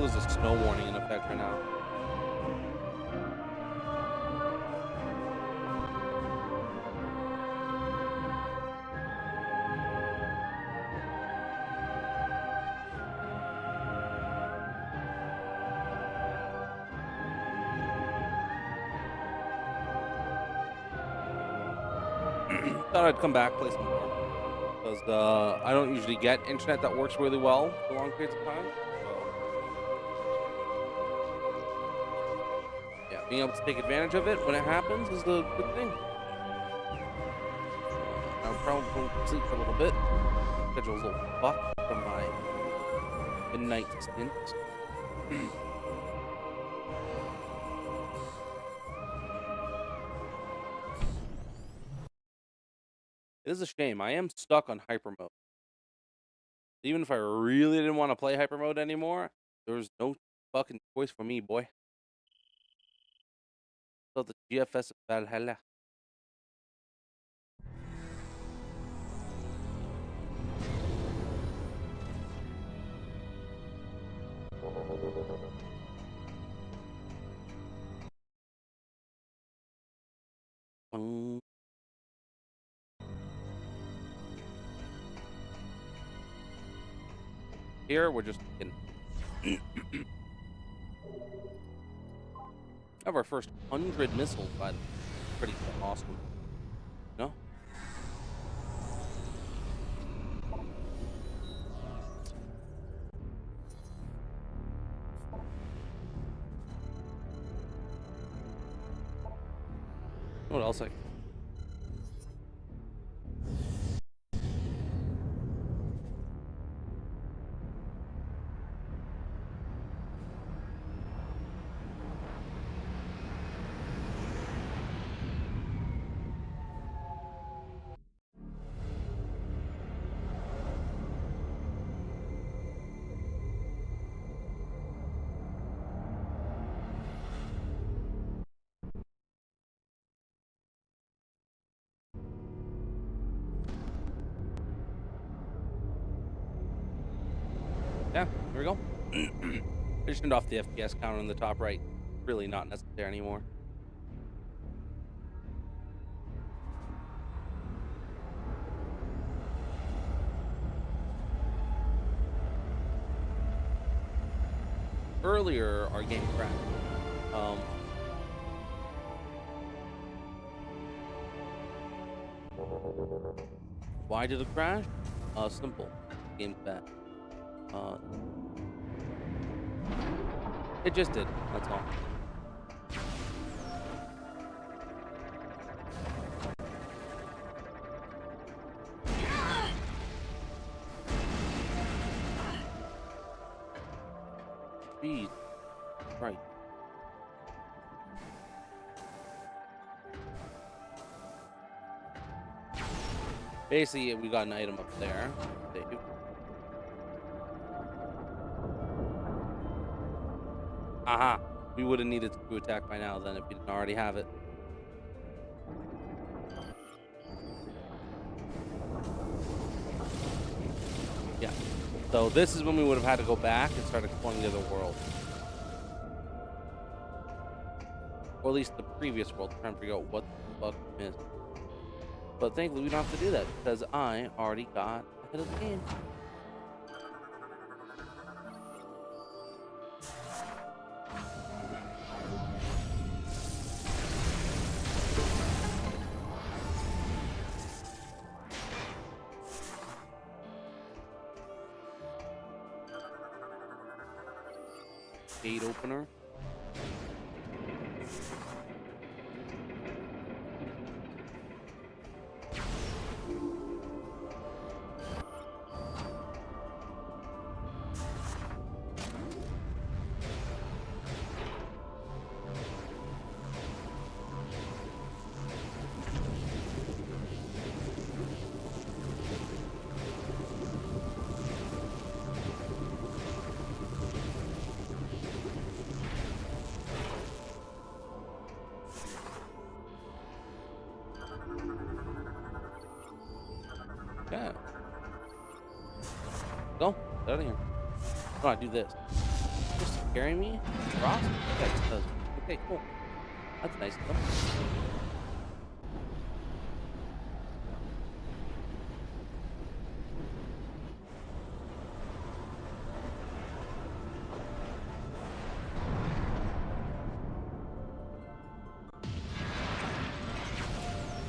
sure there's a snow warning in effect right now. Thought I'd come back, play some more. Because I don't usually get internet that works really well for long periods of time. So, yeah, being able to take advantage of it when it happens is a good thing. I'll probably go to sleep for a little bit. Schedule's a little fucked from my midnight stint. It is a shame. I am stuck on hyper mode. Even if I really didn't want to play hyper mode anymore, there was no fucking choice for me, boy. So the GFS of Valhalla. Here we're just have our first 100 missiles, by the way. Pretty awesome. No? What else Yeah, here we go. I just turned off the FPS counter in the top right. Really not necessary anymore. Earlier, our game crashed. Why did it crash? Simple. Game's bad. It just did. That's all. Jeez. Right. Basically, we got an item up there. Aha! We would have needed to attack by now then if we didn't already have it. Yeah. So this is when we would have had to go back and start exploring the other world. Or at least the previous world, trying to figure out what the fuck we missed. But thankfully we don't have to do that because I already got ahead of the game. Gate opener. Yeah. Go. Get out of here. Come on, do this. Just carry me across? Yeah, it does. Okay, cool. That's nice of them.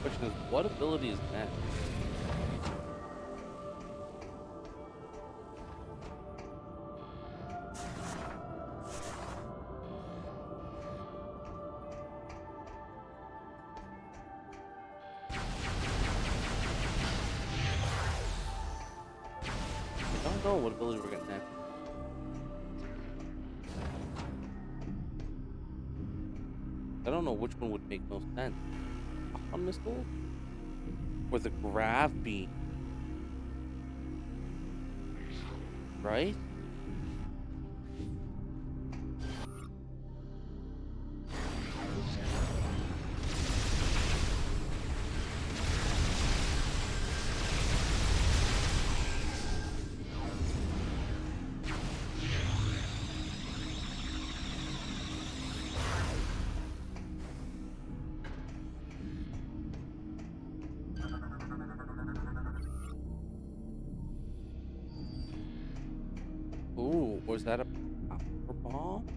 Question is, what ability is that? I don't know what ability we're getting next. I don't know which one would make most sense. On missile or the grav beam, right? Ooh, was that a power bomb?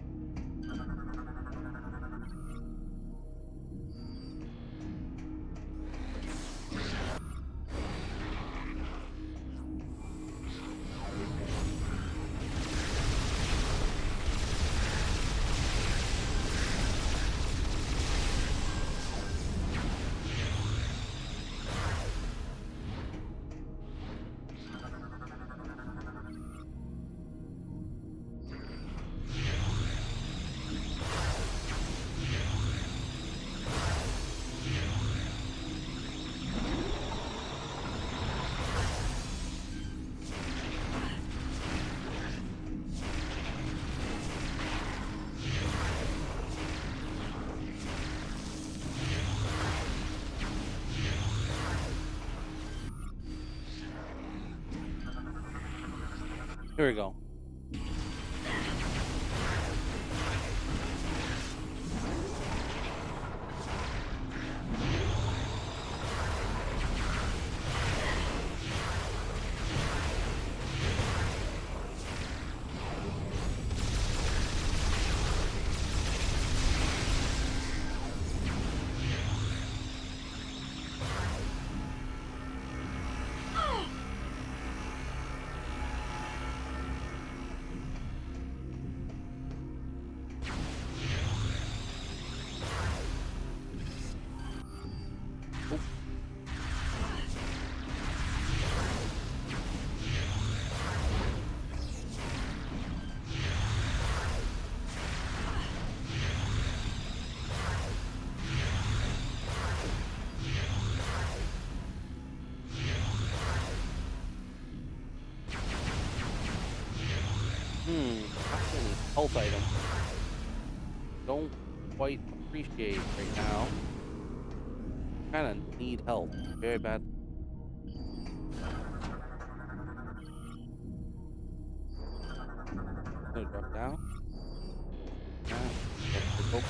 Here we go. That's any health item. Don't quite appreciate right now. Kind of need help. Very bad. Gonna drop down. Yeah. Open.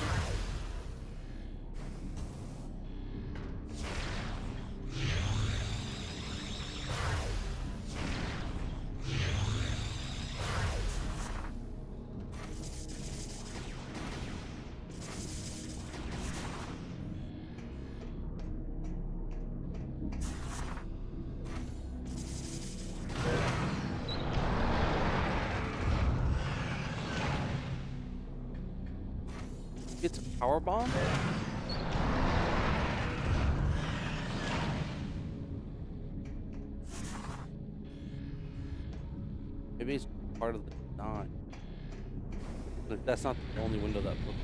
It's a power bomb. Maybe it's part of the design. Like that's not the only window that looks.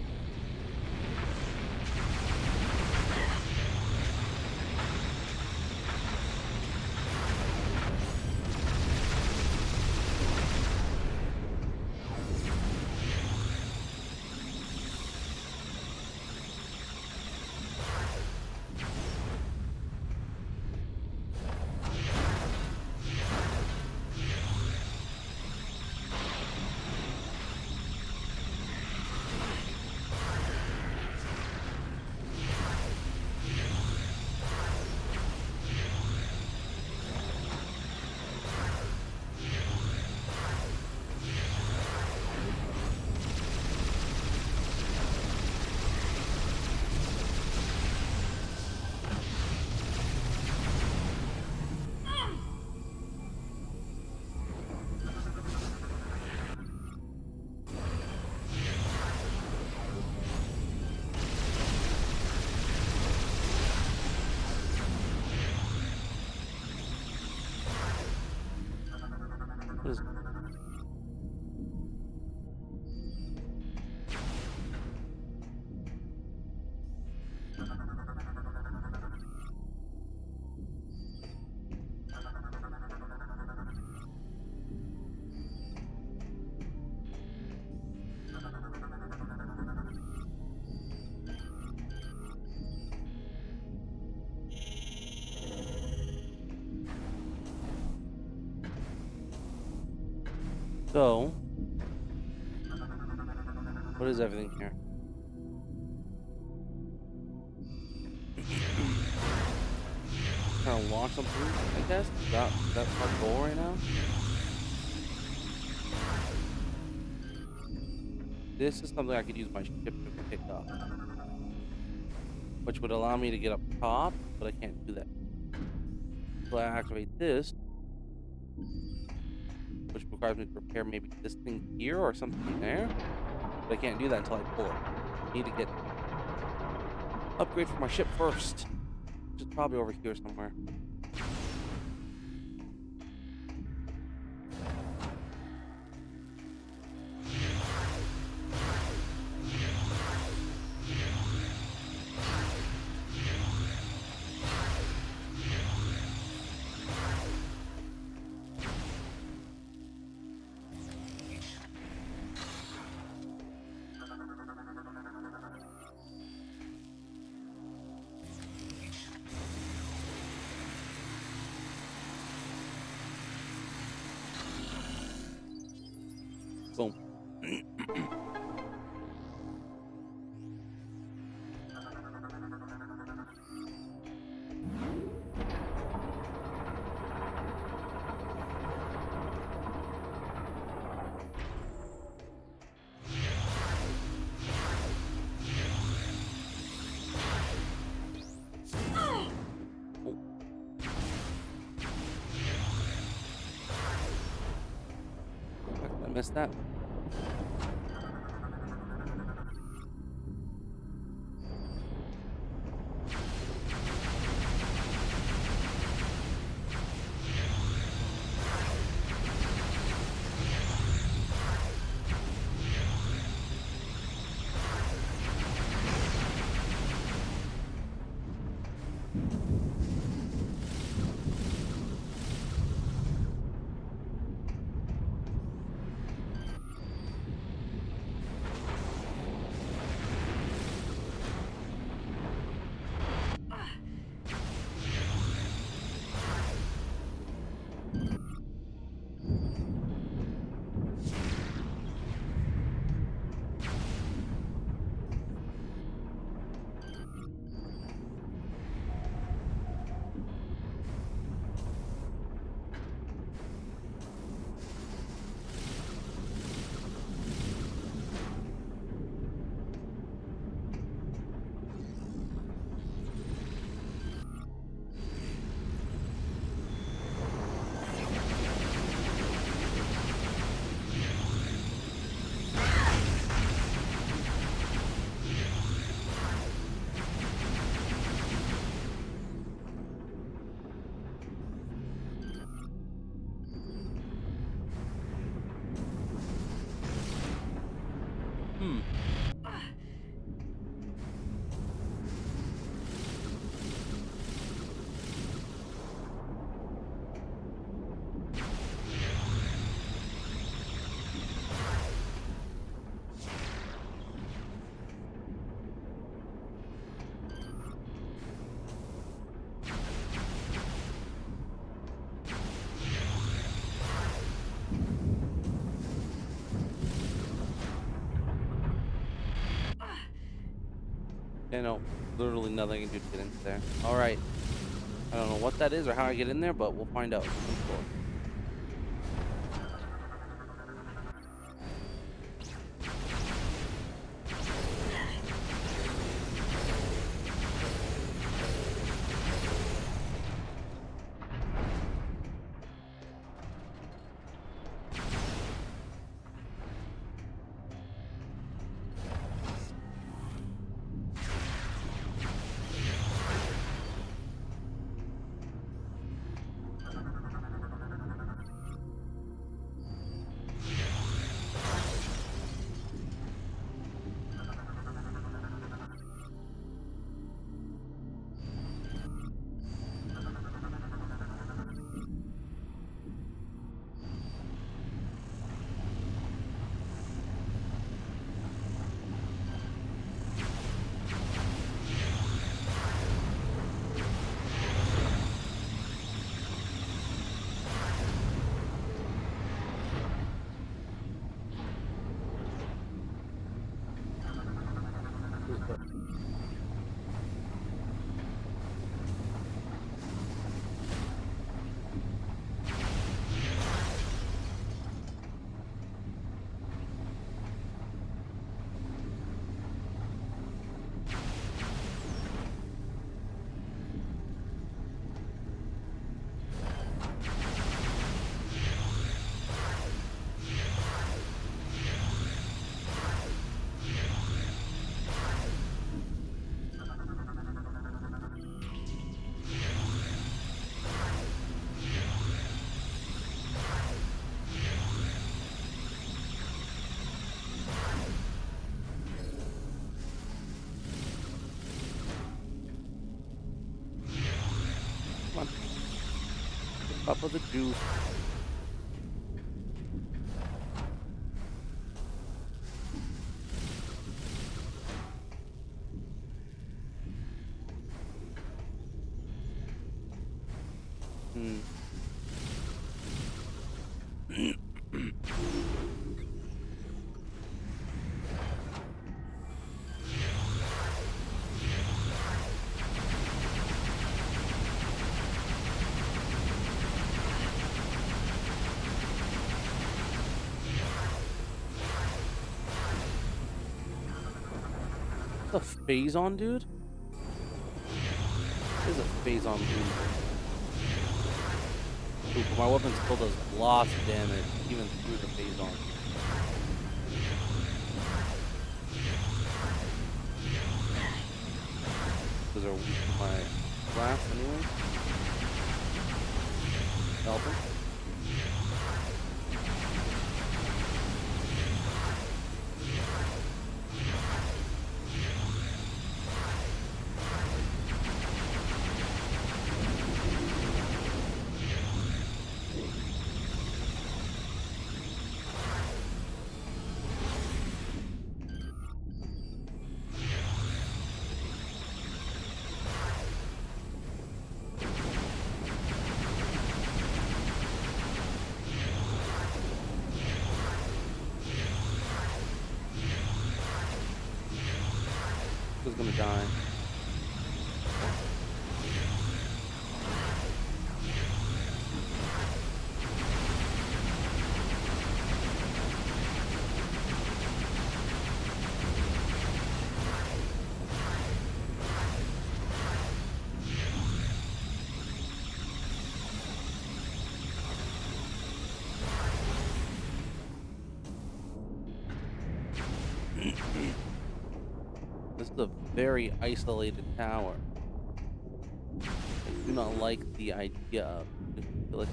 So, what is everything here? Trying to launch something, I guess? That's our goal right now? This is something I could use my ship to pick up, which would allow me to get up top, but I can't do that. So I activate this, which requires me to repair maybe this thing here or something there. But I can't do that until I pull it. I need to get upgrade for my ship first, which is probably over here somewhere. Boom. Oh. How did I miss that? Hmm. You know, literally nothing I can do to get into there. All right. I don't know what that is or how I get in there, but we'll find out. Come on. Up with the juice. Hmm. The phase on, dude? This is a phase on, dude. Ooh, but my weapon still does lots of damage, even through the phase on. Because they're weak to my blast anyway. Helping. Who's gonna die? This is a very isolated tower. I do not like the idea of it. I feel like,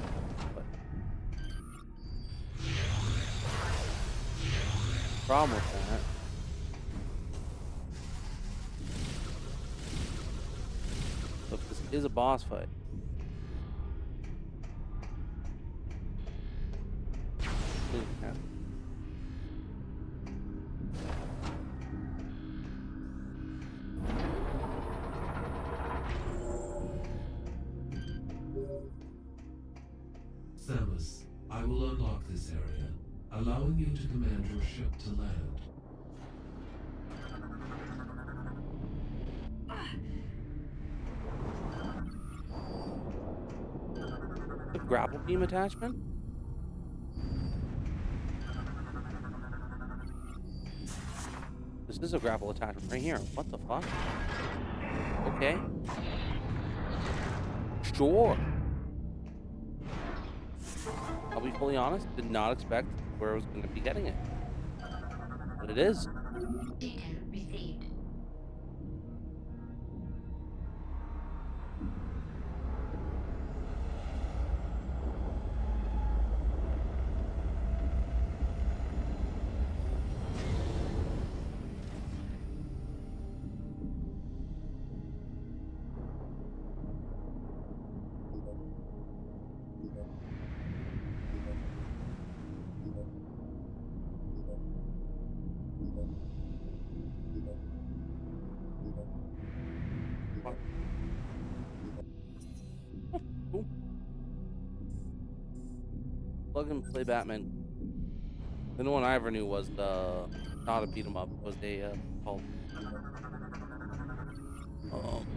but problem with that if this is a boss fight. Yeah. Samus, I will unlock this area, allowing you to command your ship to land. The grapple beam attachment? This is a grapple attachment right here. What the fuck? Okay. Sure. I'll be fully honest, did not expect where I was going to be getting it. But it is. Data received. Cool. Plug and play Batman. The only one I ever knew was the not a beat 'em up. It was a called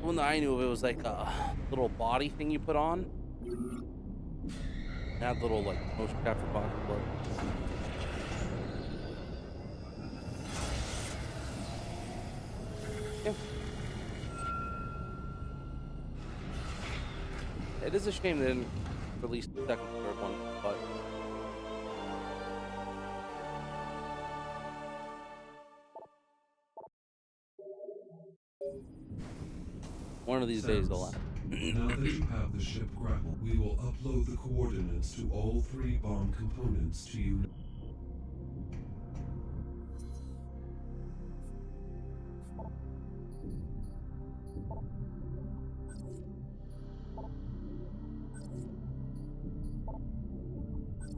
one that I knew of. It was like a little body thing you put on. It had little like motion capture body blood. Yeah. It is a shame they didn't release the second and third one, but one of these days they'll Samus, have. now that you have the ship grappled, we will upload the coordinates to all 3 bomb components to you.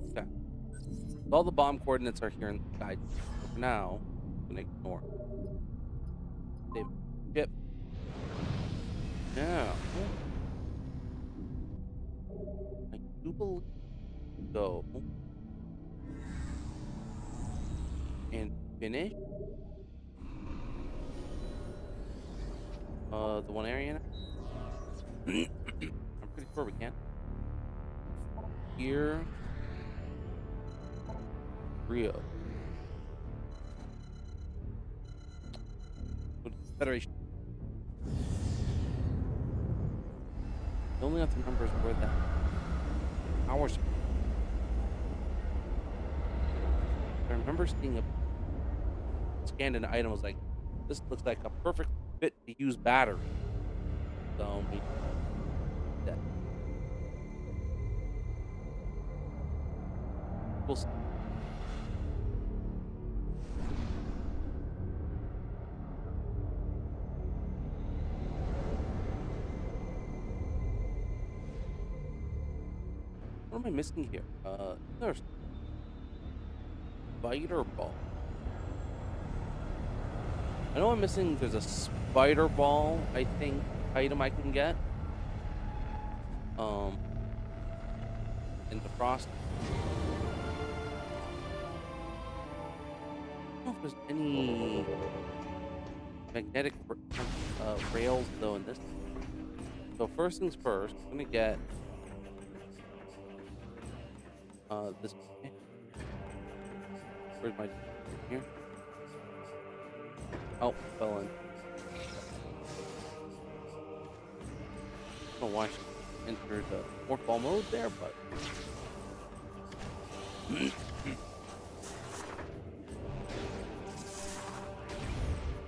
Okay. So all the bomb coordinates are here in the guide. For now, I'm gonna ignore. Save ship. Yeah. I do believe so. And finish. The one area. I'm pretty sure we can. Here. Rio. Federation. The only other numbers were that hours. I remember seeing a scanned an item was like, this looks like a perfect fit to use battery. So we that. We'll see. What am I missing here? There's spider ball. I know I'm missing. There's a spider ball, I think, item I can get. In the frost. I don't know if there's any magnetic rails though in this. So first things first, I'm gonna get this. Where's my here? Oh, fell in. I don't know why she entered fourth ball mode there, but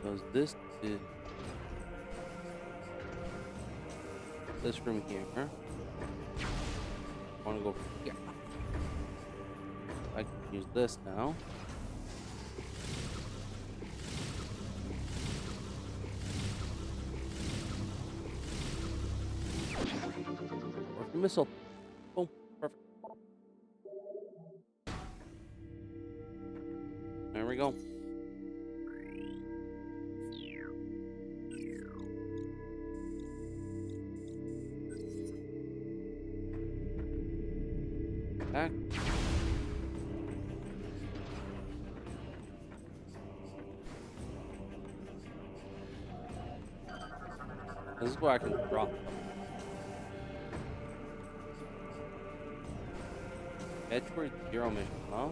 because this is this room here. I want to go here. I can use this now. Or missile. Boom. Perfect. There we go. Back. This is where I can drop them. Metroid Zero mission, huh?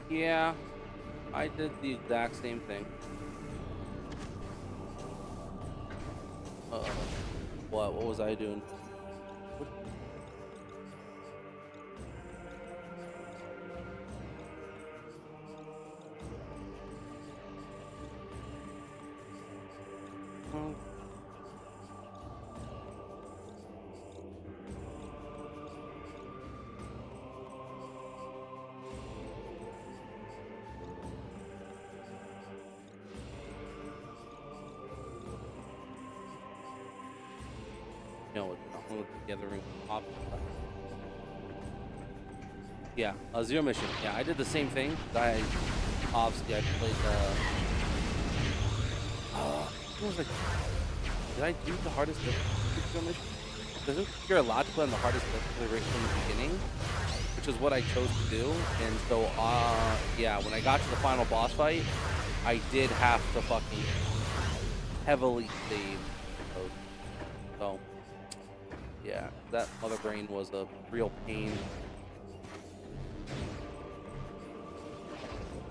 Yeah, I did the exact same thing. What was I doing? No, it's not one of the gathering options. Yeah, Zero mission. Yeah, I did the same thing. Obviously I played what was it? Did I do the hardest difficulty Zero mission? Doesn't you're allowed to play on the hardest difficulty right from the beginning? which is what I chose to do. And so, yeah, when I got to the final boss fight, I did have to fucking heavily save those. So, yeah, that mother brain was a real pain.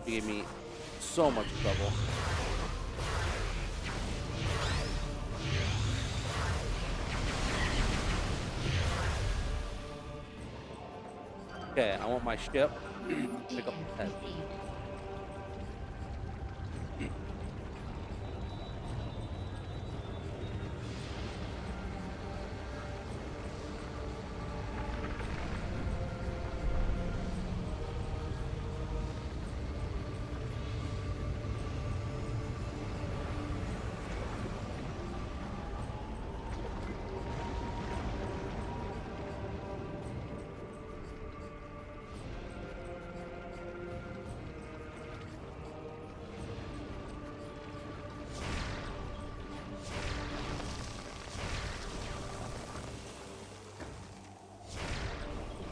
It gave me so much trouble. Okay, I want my ship. Pick up the head. Received.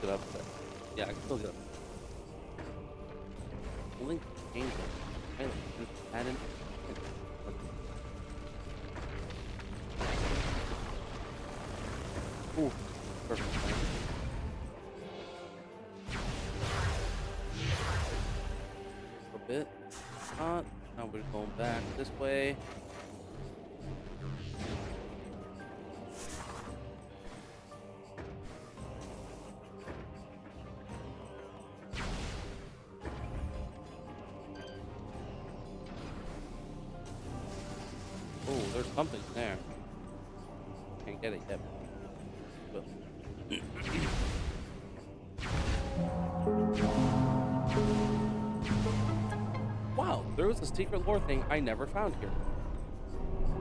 Get up there. Yeah, I can still get up. Link changed it. Add in. Ooh, perfect. A bit. Now we're going back this way. Oh, there's something there. Can't get it yet. But wow, there was a secret lore thing I never found here.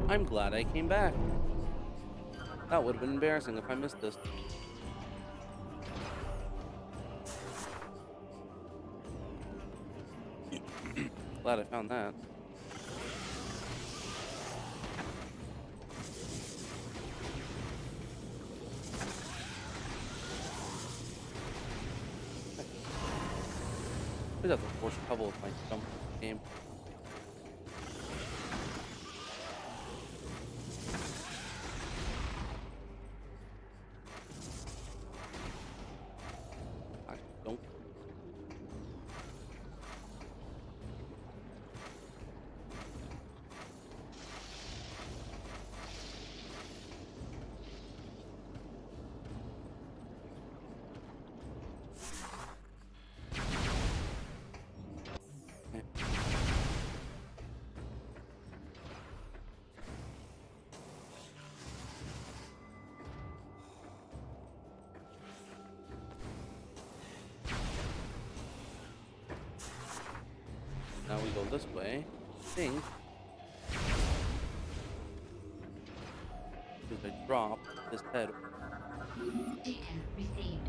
I'm glad I came back. That would have been embarrassing if I missed this. Glad I found that. I got the worst trouble with my jump game. I don't. Now we go this way. I think. Because I dropped this head. Data received.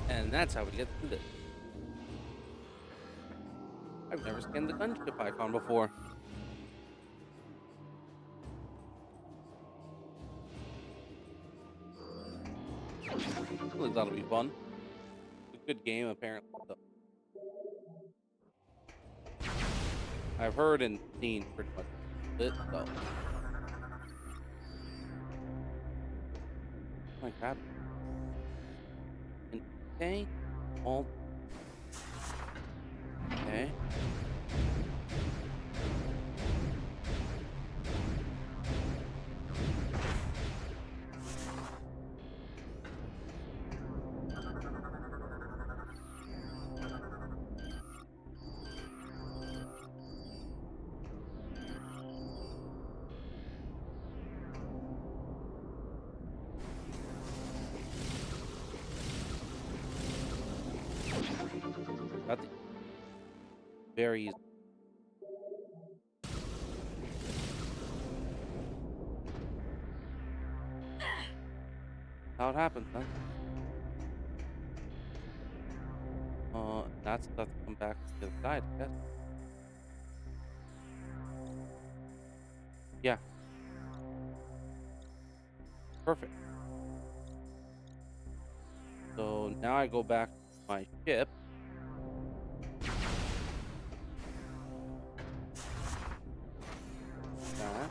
And that's how we get through this. I've never scanned the gunship icon before. Really thought it'd be fun. It's a good game, apparently. So. I've heard and seen pretty much it, so. My God. Okay. All. Okay. very easily. How it happens, huh? That's to come back to the other side, I guess. Yeah, perfect. So now I go back to my ship. That.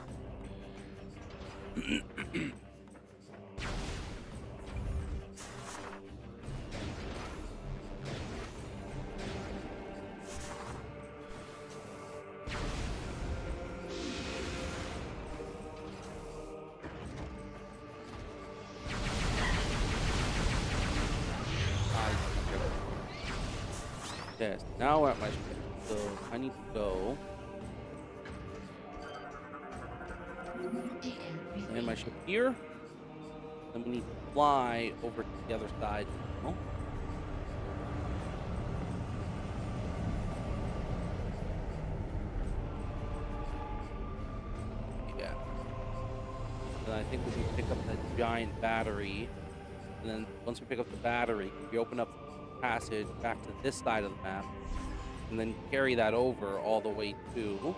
Yes, now we're at my ship. So I need to go Data land my received. ship here. Then we need to fly over to the other side. Oh, yeah. Then I think we can pick up that giant battery. And then once we pick up the battery, we open up the passage back to this side of the map. And then carry that over all the way to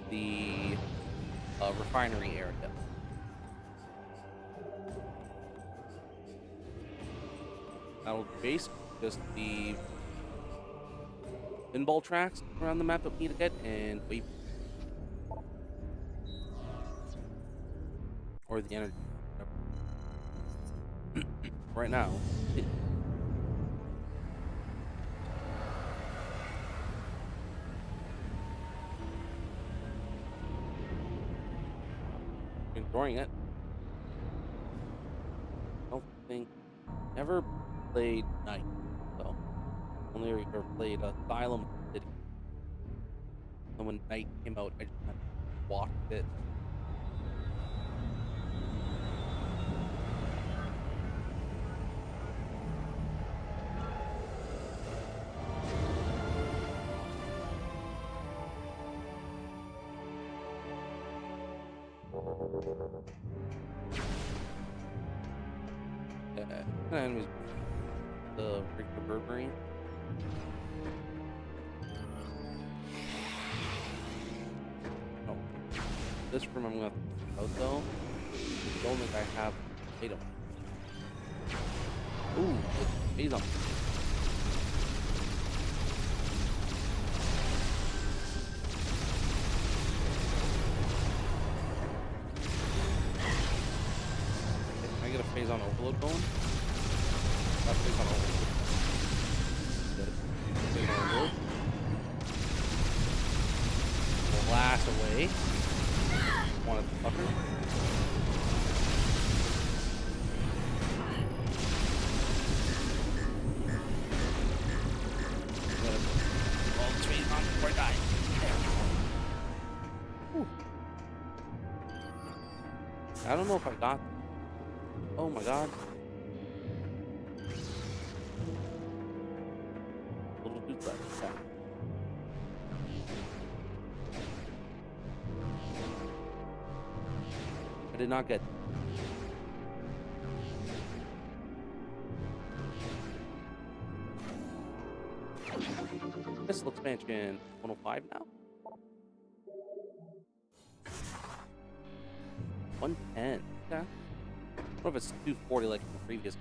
the refinery area. That'll basically just be pinball tracks around the map that we need to get and wait, or the energy. Whatever. Right now, enjoying it. I don't think never played Night, so only ever played Asylum City. And when Night came out, I just kind of watched it. Kind of enemies, the regular bird brain. Oh, this room I'm gonna have to check out though. I don't think I have item. Ooh, it's phase on. Can I get a phase on overload going? Got phase on overload. Good. Phase on overload. Blast away. One of the fuckers. All the phase on before I die. There we go. Whew. I don't know if I got. Oh my god. Little dude left. Yeah. I did not get. Pistol expansion 105 now. 110. Okay. What if it's 240 like in the previous?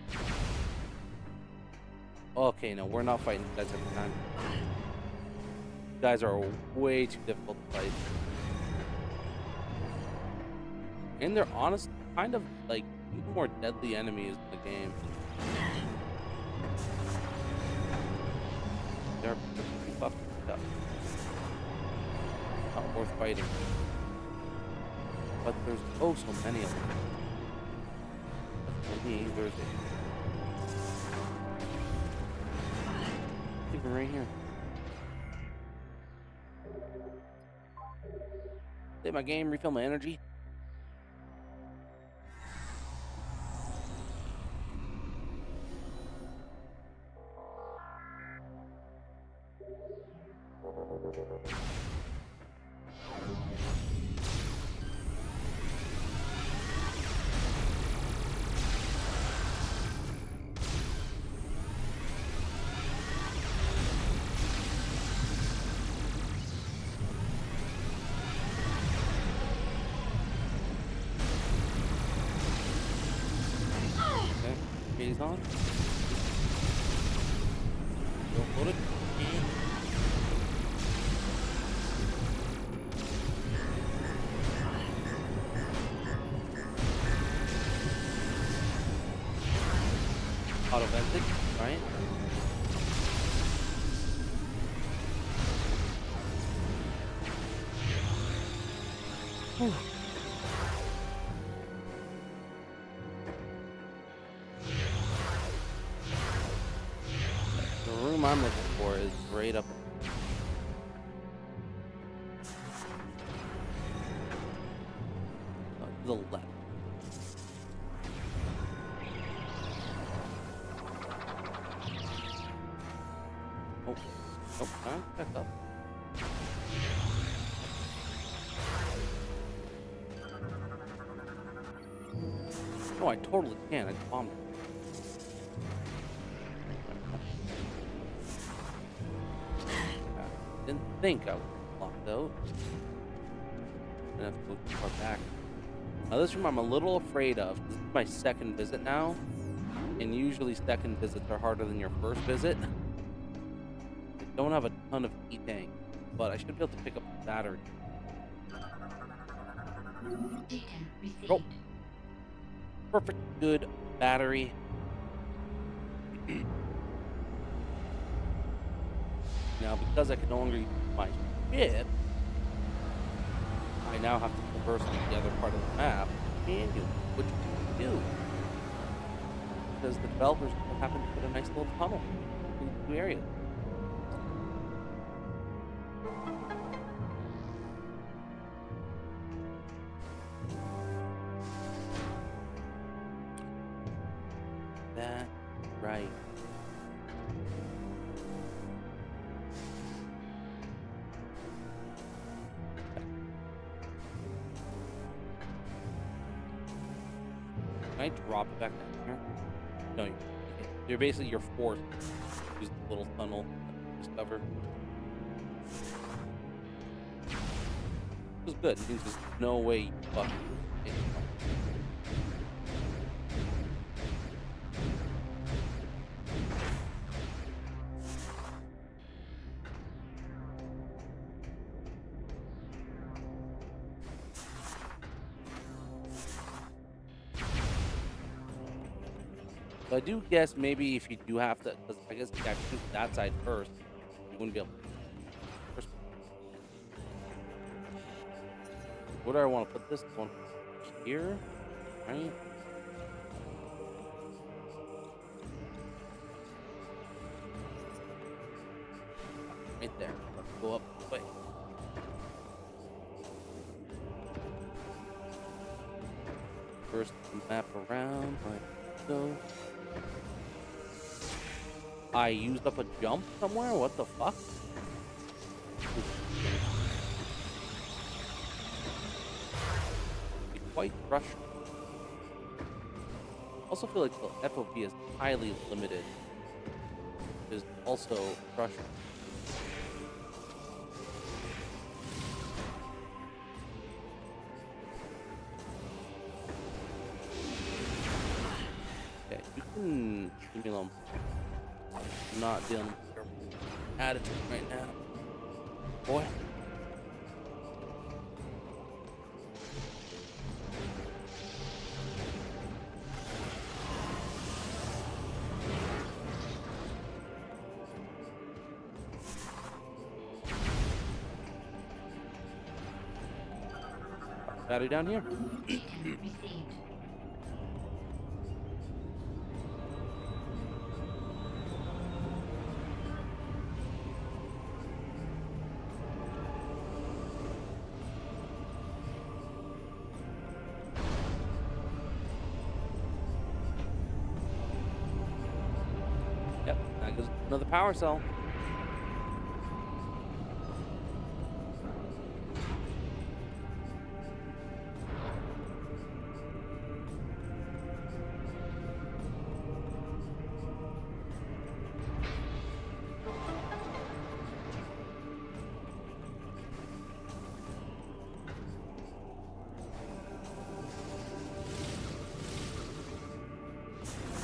Okay, no, we're not fighting you guys every time. You guys are way too difficult to fight. And they're honestly kind of like even more deadly enemies in the game. They're pretty fucking tough. Not worth fighting. But there's oh so many of them. For me, there's even right here. Save my game, refill my energy. stays on. Don't load it. And auto venting, right? Whew. The room I'm looking for is right up to the left. Oh, back up. No, I totally can. I just bombed it. Didn't think I was locked out. Gonna have to go too far back. Now this room I'm a little afraid of. This is my second visit now, and usually second visits are harder than your first visit. I don't have a ton of E-tank, but I should be able to pick up the battery. Data received. Oh. Perfect, good battery. Now, because I can no longer use my ship, I now have to traverse the other part of the map manually, which we can do. Because the developers happen to put a nice little tunnel in the two areas. That's right. Can I drop it back down here? No, you can't. You're basically, you're forced to use the little tunnel that you discover. Which is good. It means there's no way you fuck it. So I do guess maybe if you do have to, because I guess you have to shoot that side first, you wouldn't be able to. First. Where do I want to put this one? Here? Right? Right there. Let's go up this way. First map around, like so. I used up a jump somewhere? What the fuck? It's quite frustrating. Also feel like the FOV is highly limited. Is also frustrating. Okay, you can leave me alone. I'm not dealing with your attitude right now, boy. Battery down here. Data received. Yep, that goes another power cell.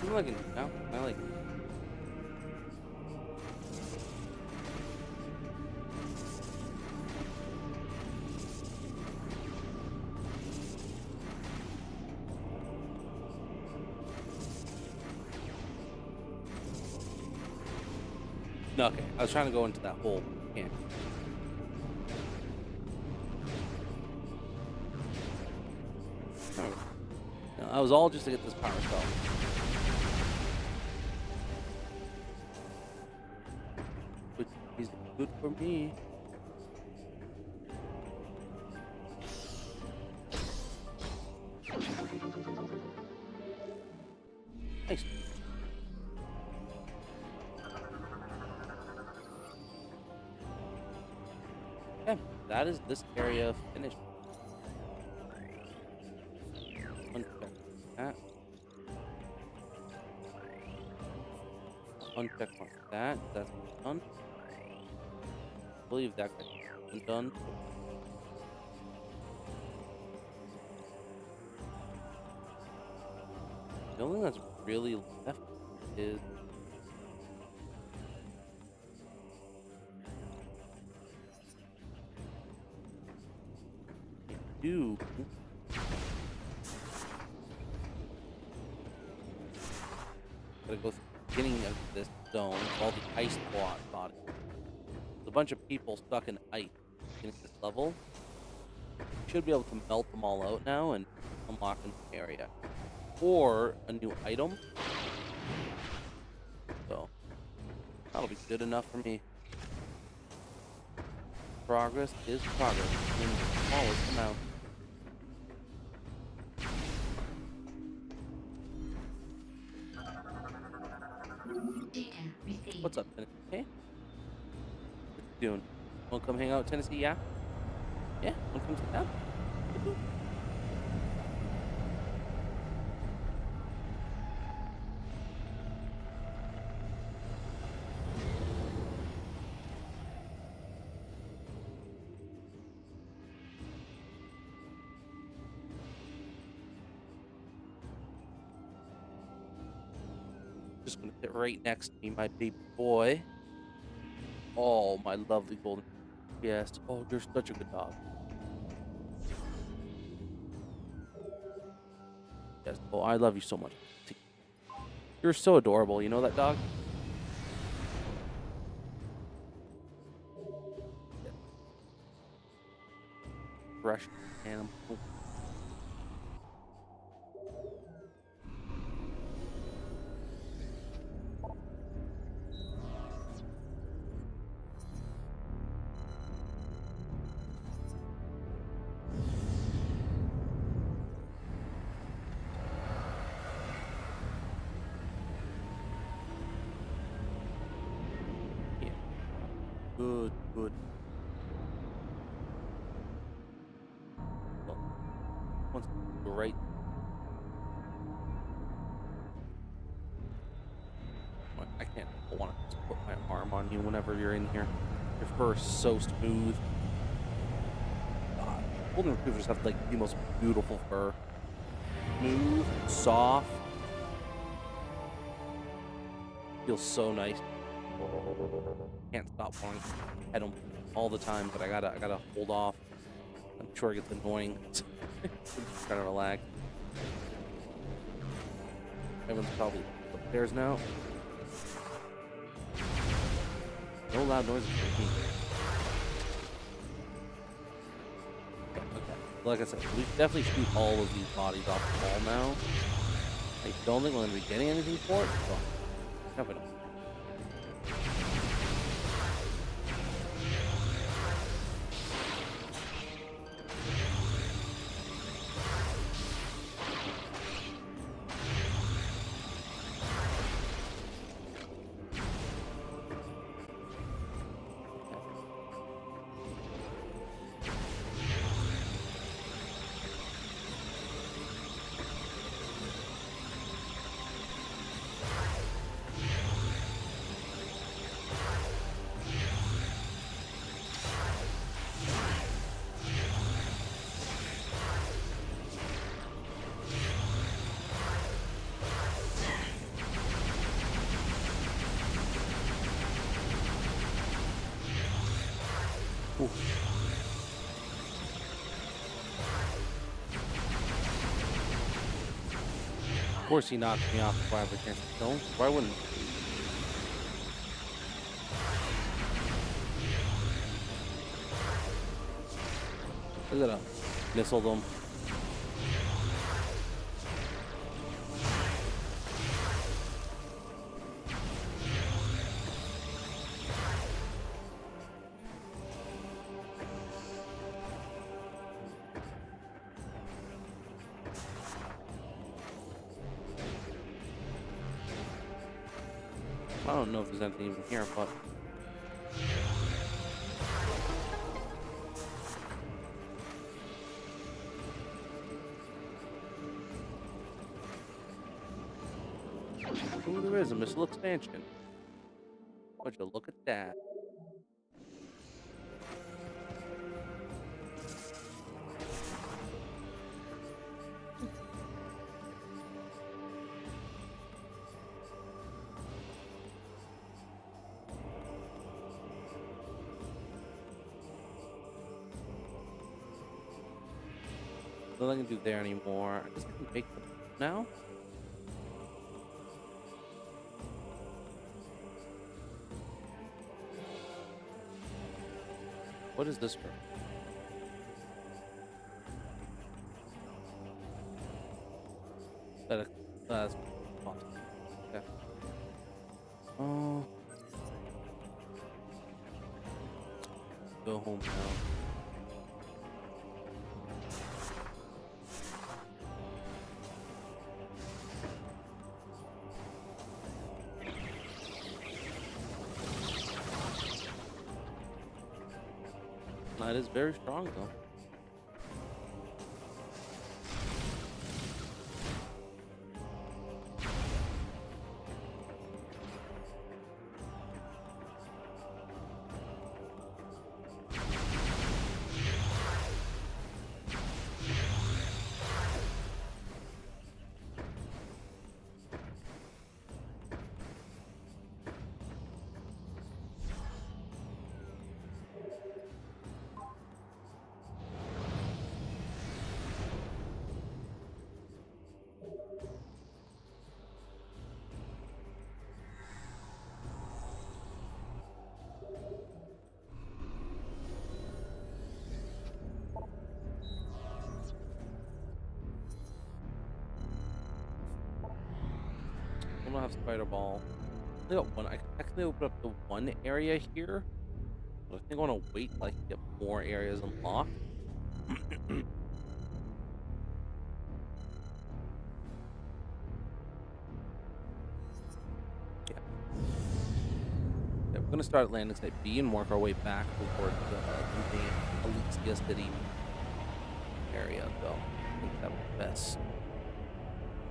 Seems like it now. I like. No, okay, I was trying to go into that hole. Can't. Oh. No, that was all just to get this power spell. Which is good for me. Nice. Okay, that is this area finished. Uncheck that. Uncheck mark that. That's done. I believe that guy's done. The only thing that's really left is do gotta go through the beginning of this zone, all the ice bodies. There's a bunch of people stuck in ice in this level. You should be able to melt them all out now and unlock an area. Or a new item. So that'll be good enough for me. Progress is progress in the smallest amount. Data received. What's up, Tennessee? Hey? What you doing? Wanna come hang out, Tennessee? Yeah? Yeah? Wanna come sit down? Woo-hoo. Just gonna sit right next to me, my baby boy. Oh, my lovely golden. Yes. Oh, you're such a good dog. Yes. Oh, I love you so much. You're so adorable. You know that dog? Yeah. Fresh animal. Good, good. Well, once you're right. I can't want to just put my arm on you whenever you're in here. Your fur is so smooth. God, golden retrievers have like the most beautiful fur. Smooth, soft. Feels so nice. Can't stop wanting to pet them all the time, but I gotta hold off. I'm sure it gets annoying. Trying to relax. Everyone's probably upstairs now. No loud noises for me. Okay. Like I said, we can definitely shoot all of these bodies off the wall now. I don't think we're gonna be getting anything for it, but never know. Of course he knocked me off before I have a chance to kill him. Why wouldn't he? Look at him. Missile them. I don't know if there's anything even here, but ooh, there is a missile expansion. Would you look at that? Nothing I can do there anymore. I guess I can make them now. What is this for? That's awesome. Okay. Oh. Go home now. That is very strong, though. I don't have spider ball. I got one. I can actually open up the one area here, but I think I want to wait like get more areas unlocked. Yeah. We're gonna start at landing site B and work our way back toward the Elysia City area, though. I think that would be best.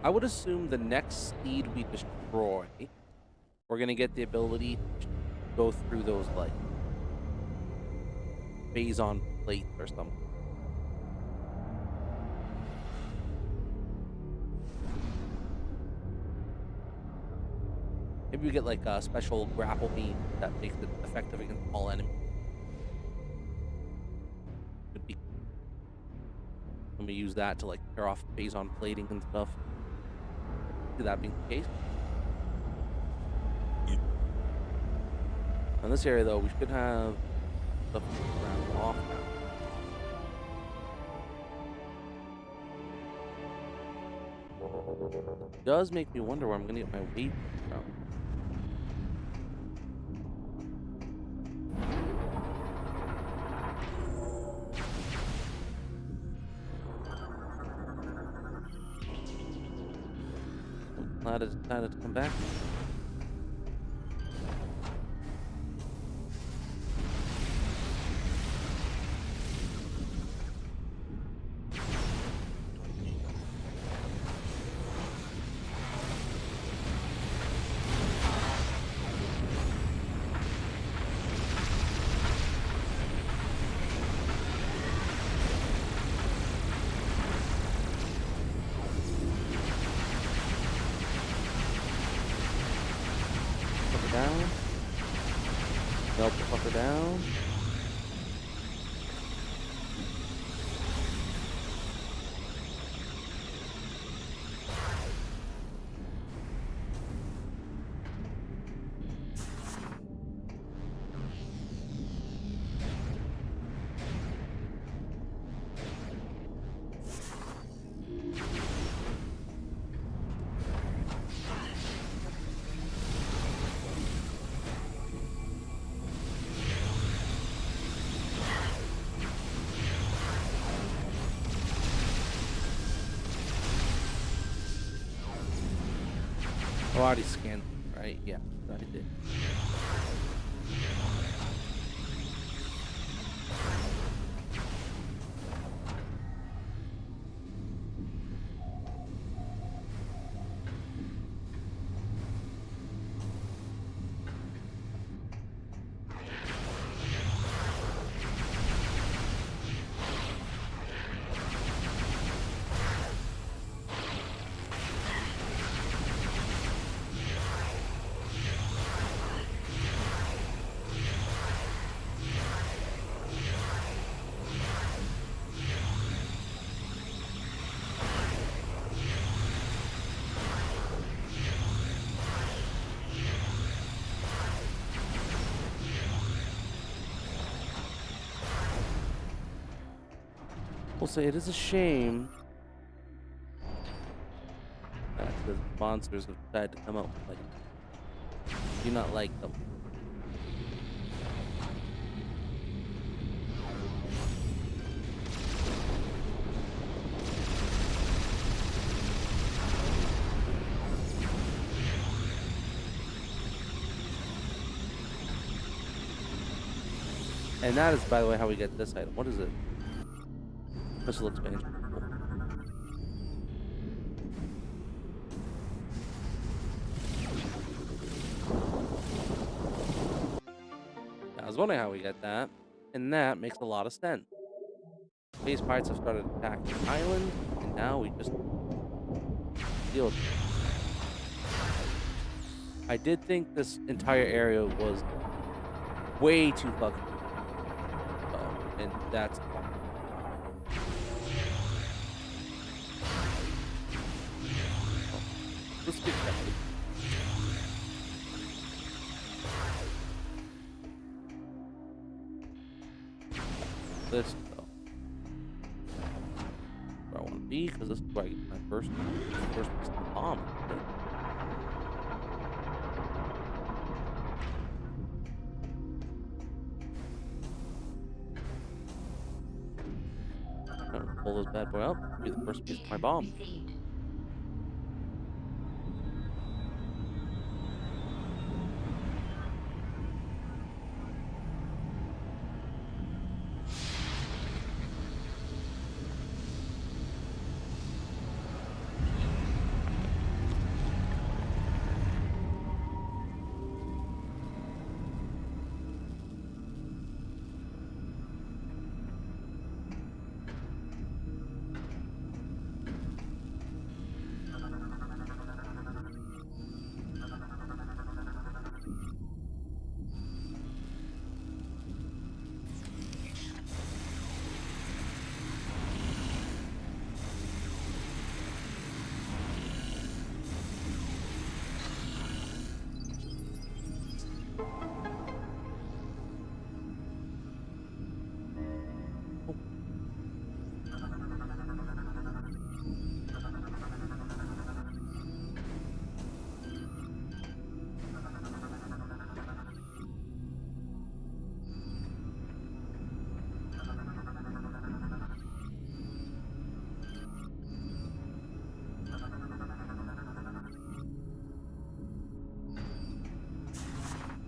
I would assume the next seed we destroy, we're gonna get the ability to go through those like phase-on plates or something. Maybe we get like a special grapple beam that makes it effective against all enemies. Could be. Let me use that to like tear off phase-on plating and stuff. See that being the case. In this area, though, we should have stuff round off now. It does make me wonder where I'm going to get my wave from. Glad I decided to come back. Down. Melt the fucker down. Oh, I already scanned it, right? Yeah, I did. We'll say it is a shame that the sponsors have decided to come out with like, do not like them. And that is, by the way, how we get this item. What is it? Crystal expansion. Cool. I was wondering how we get that, and that makes a lot of sense. Space pirates have started attacking the island, and now we just deal with it. I did think this entire area was way too fucking and that's let's get that. This though. Where I want to be, because this is where I get my first piece of the bomb. Pull this bad boy up. Be the first piece of my bomb. Received.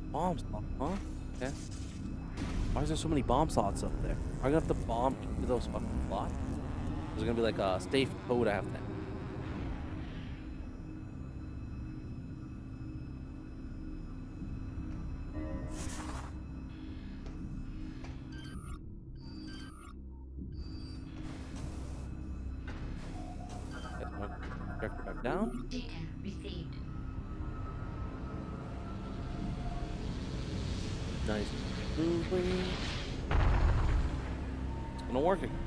Bomb slot, huh? Okay. Why is there so many bomb slots up there? Am I gonna have to bomb each of those fucking slots? There's gonna be like a safe code I have to. Character back down. Data received. Nice. Moving. It's gonna work again.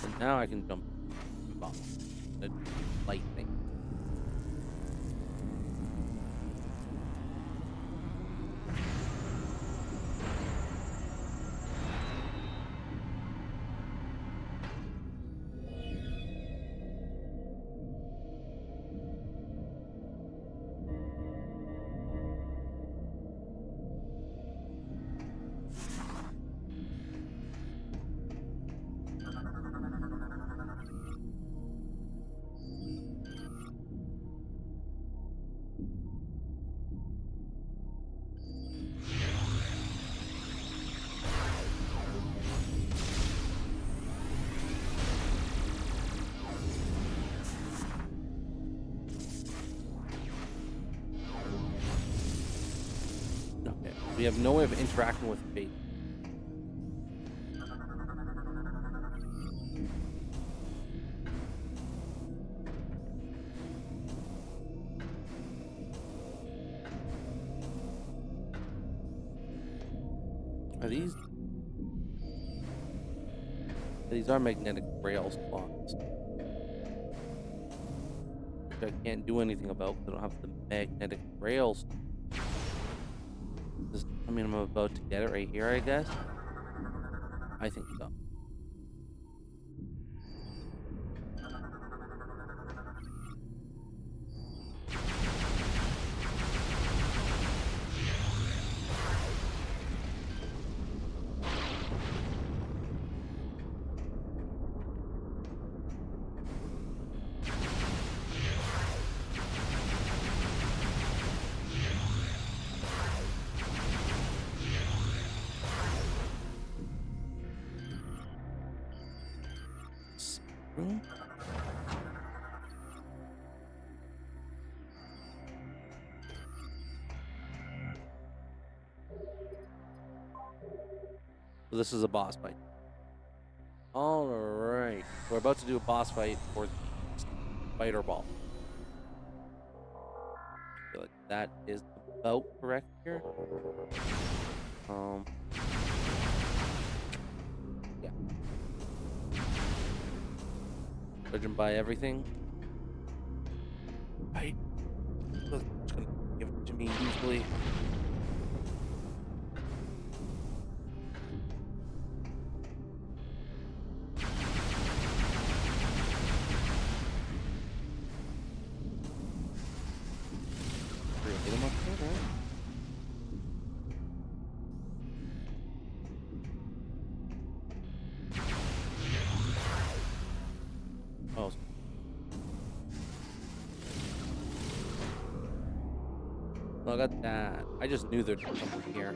And now I can jump and bomb. The light thing. We have no way of interacting with fate. Are these? These are magnetic rail spots, which I can't do anything about because I don't have the magnetic rails. I mean, I'm about to get it right here, I guess. I think so. Room? So this is a boss fight. All right, we're about to do a boss fight for spider ball. I feel like that is about correct here. Yeah. Judging by everything, right? Just gonna give it to me usually. Hit him up there, right? Oh. Well, I got that. I just knew there'd be something here.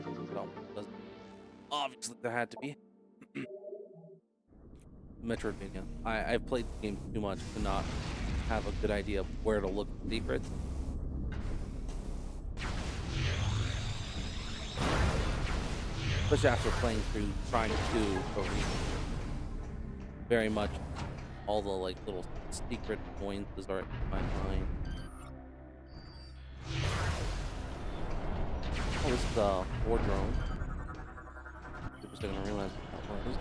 So, obviously, there had to be. Metroidvania. I've played the game too much to not have a good idea of where to look for secrets. Especially after playing through Prime 2 for very much all the like little secret points are in my mind. Oh, this is a war drone. Super second I realized what that was.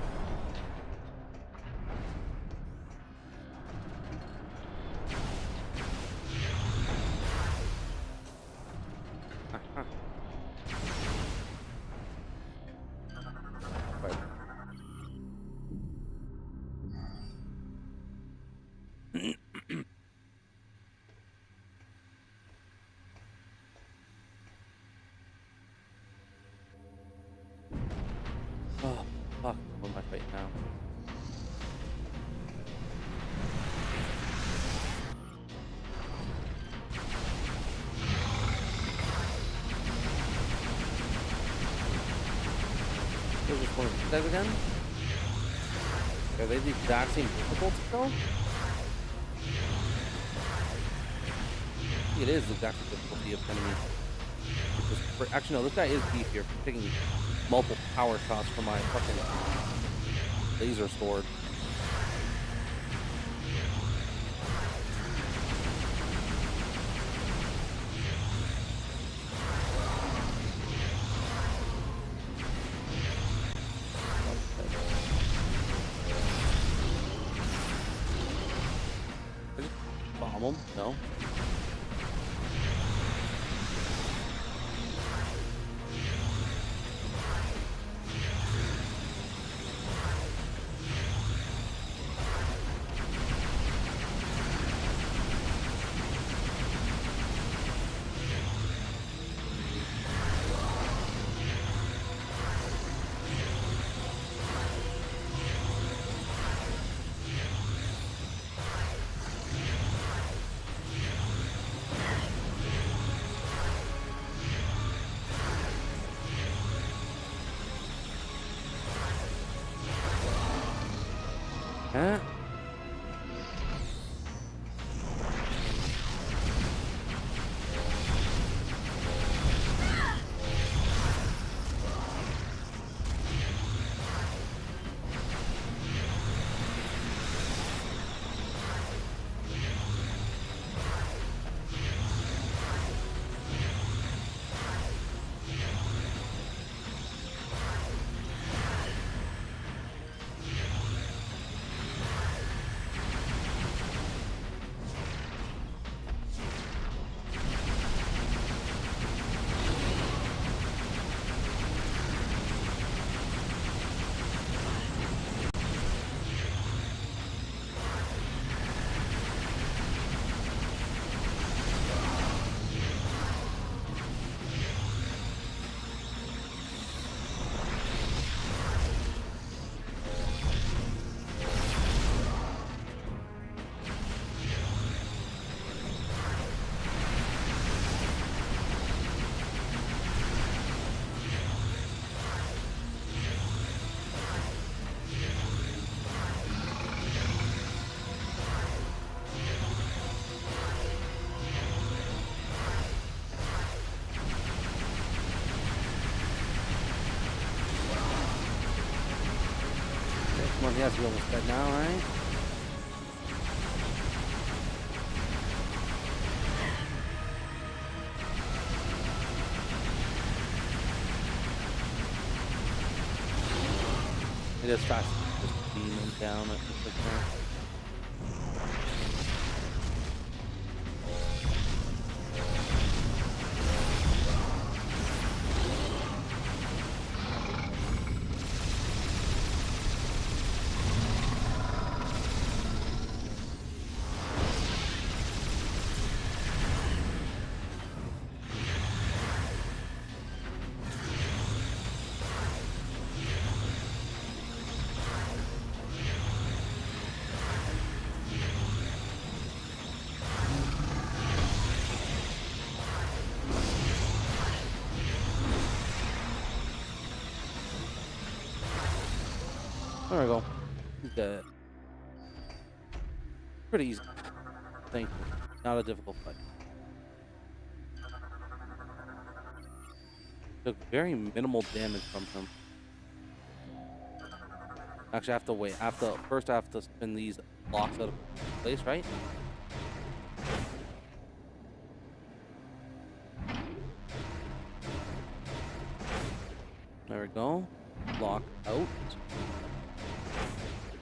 Oh, fuck. What am I fighting now? Is this one of these guys again? Are they the exact same difficulty though? I think it is the exact same difficulty of enemy. Actually, no, this guy is beefier for taking multiple power shots from my fucking laser sword. I just bomb him? No. Huh? on. Yes, we're almost dead now, right? It is fast. Just beam him down at the quick time. There we go. He's dead. Pretty easy. Thank you. Not a difficult fight. Took very minimal damage from him. Actually, I have to wait. First I have to spin these blocks out of place, right? There we go. Block out.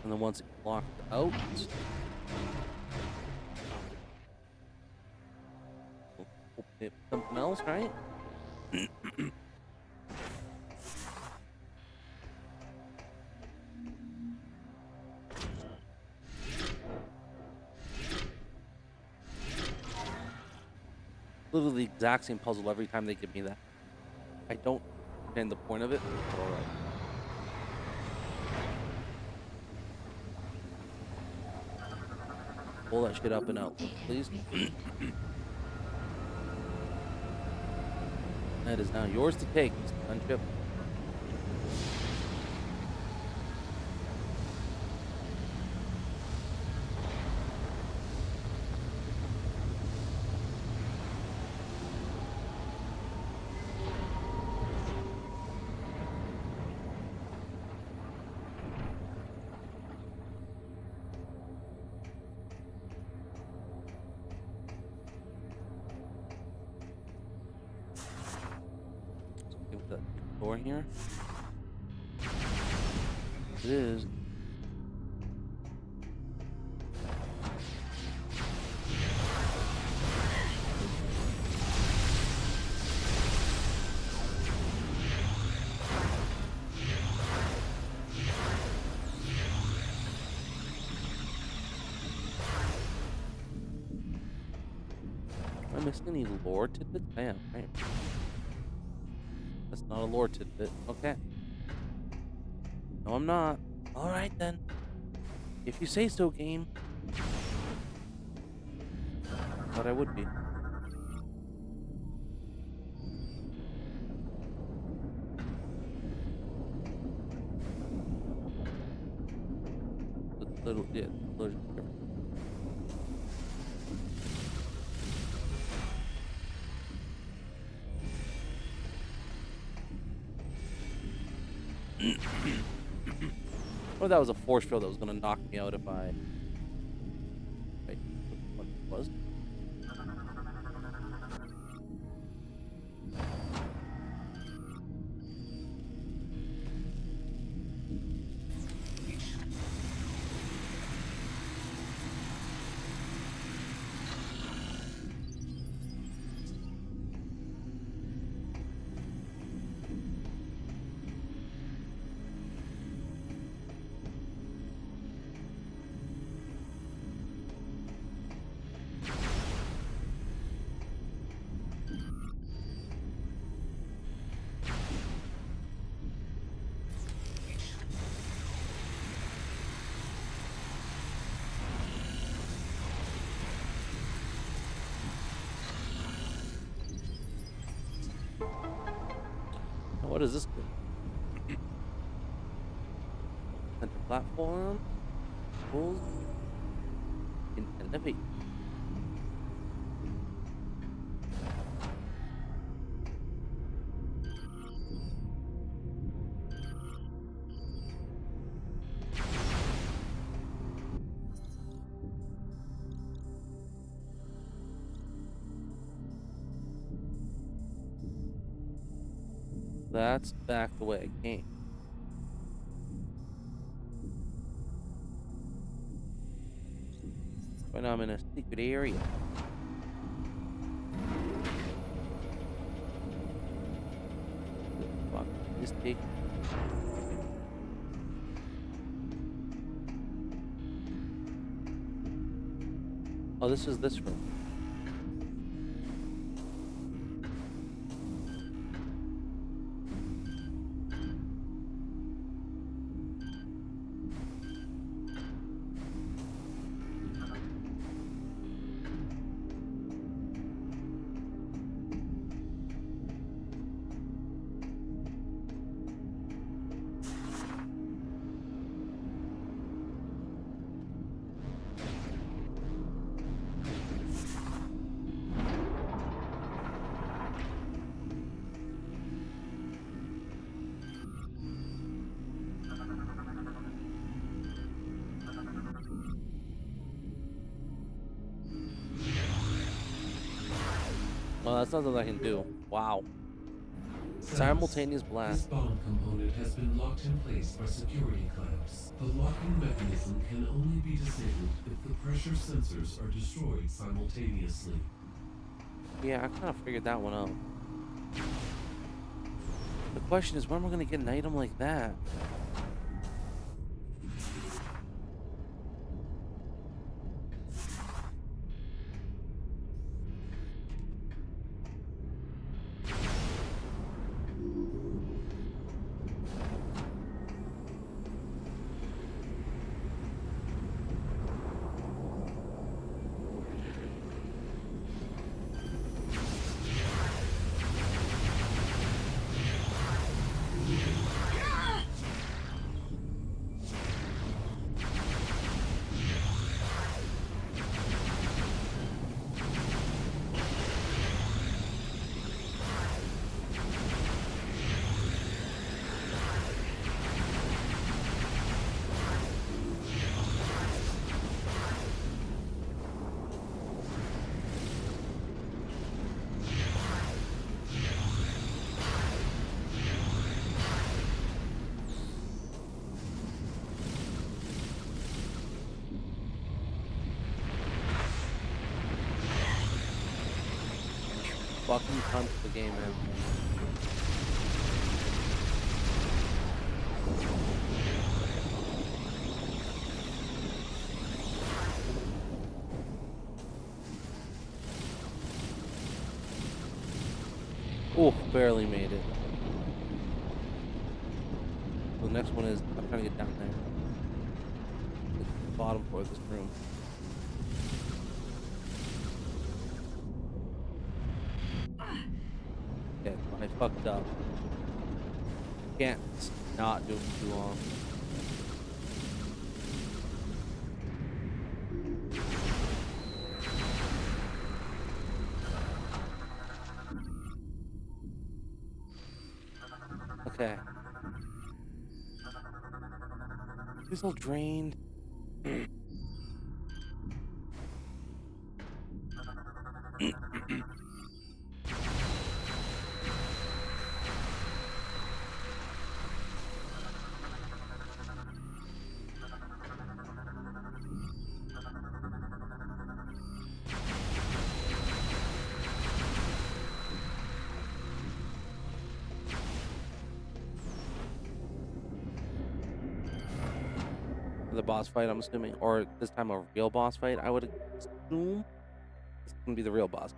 And then once it's blocked out, hit something else, right? Literally the exact same puzzle every time they give me that. I don't understand the point of it, but alright. Pull that shit up and out, please. That is now yours to take, Mr. Gunship. That door here. It is. Am I missing any lore tidbits? I am, right? That's not a lore tidbit. Okay. No, I'm not. Alright then. If you say so, game. Thought I would be. Little, yeah, little different. Oh, that was a force field that was going to knock me out if I... Wait, what it was? What is this? Center platform. Pulls. In elevate. That's back the way I came. Right now I'm in a secret area. Fuck. Just take. Oh, this is this room. Well, that's not something I can do. Wow. Simultaneous This blast. bomb component has been locked in place by security clamps. The locking mechanism can only be disabled if the pressure sensors are destroyed simultaneously. Yeah, I kind of figured that one out. The question is, when am I going to get an item like that? Fucking punch the game, man. Oh, barely made it. The next one is I'm trying to get down there. The bottom floor of this room. Yeah, I fucked up. Can't not do it for too long. Okay. He's all drained. The boss fight, I'm assuming, or this time a real boss fight, I would assume this can be the real boss.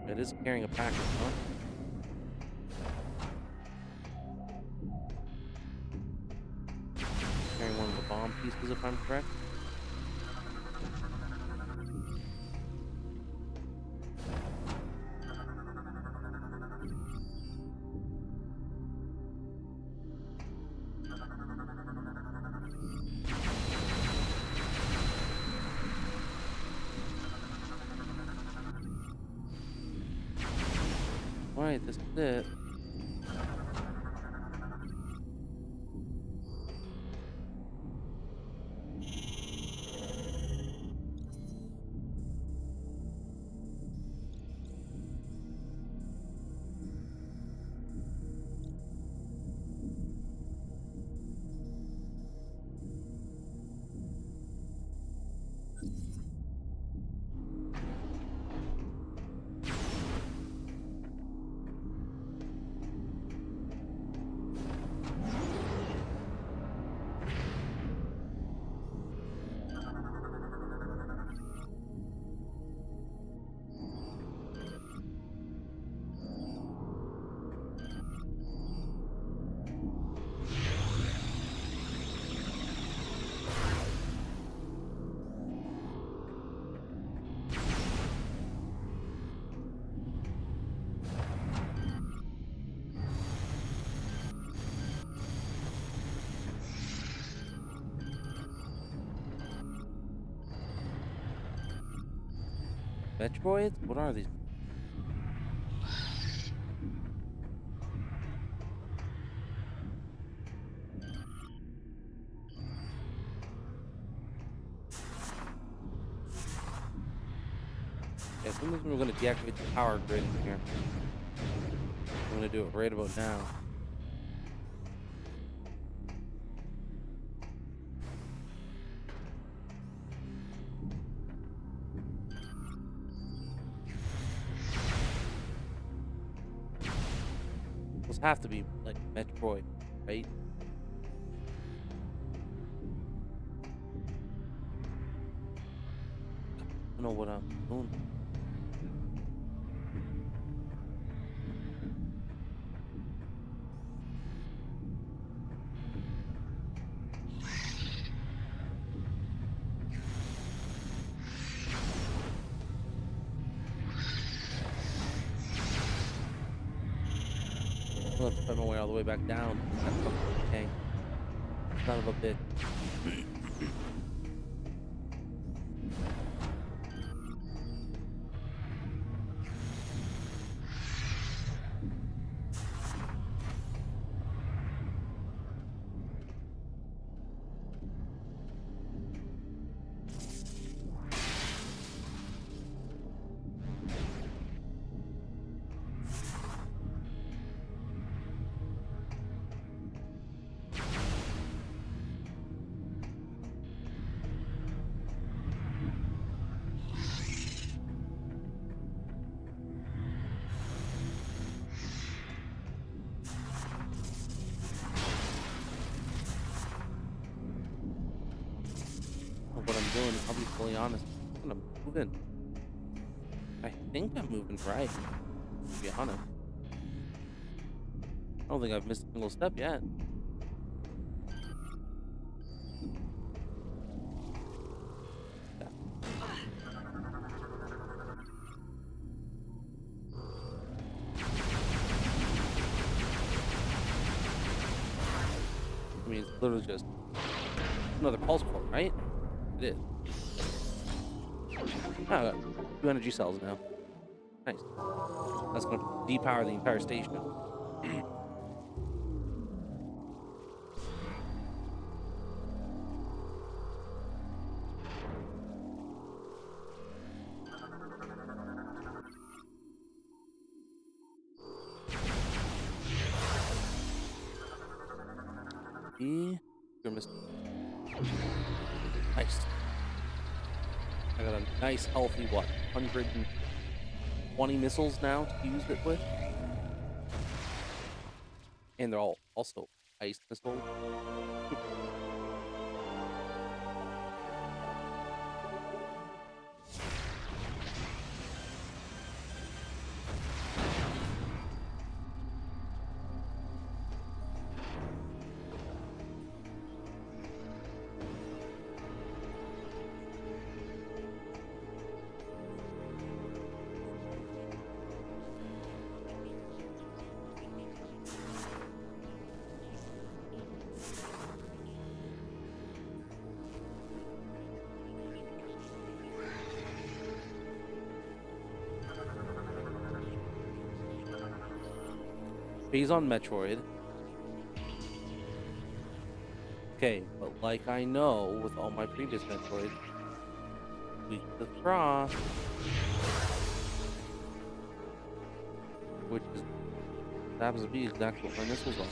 It is carrying a package, huh? Carrying one of the bomb pieces, if I'm correct. Alright, this is it. Metroids? What are these? Yeah, sometimes we're gonna deactivate the power grid in here. I'm gonna do it right about now. Those have to be like Metroid, right? I don't know what I'm doing. I'm gonna have to find my way all the way back down. That's fucking tank. Son of a bitch. What I'm doing, I'll be fully honest. I'm gonna move in. I think I'm moving right, to be honest. I don't think I've missed a single step yet. Yeah. I mean, it's literally just another pulse core, right? It is. Oh, I got 2 energy cells now. Nice. That's gonna depower the entire station. Grimace. Nice. I got a nice healthy, what, 120 missiles now to use it with? And they're all also ice missiles. Based on Metroid. Okay, but like I know with all my previous Metroid, weak to frost, which is happens to be exactly what my missiles are.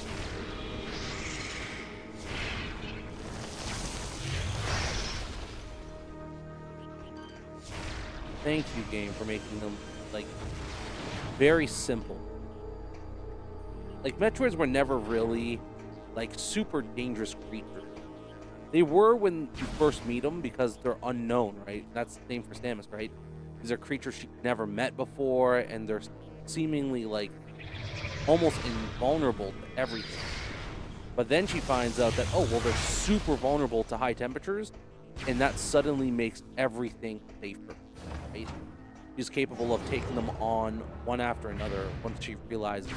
Thank you, game, for making them like very simple. Like, Metroids were never really, like, super dangerous creatures. They were when you first meet them because they're unknown, right? That's the same for Samus, right? These are creatures she never met before, and they're seemingly, like, almost invulnerable to everything. But then she finds out that, oh, well, they're super vulnerable to high temperatures, and that suddenly makes everything safer, right? She's capable of taking them on one after another once she realizes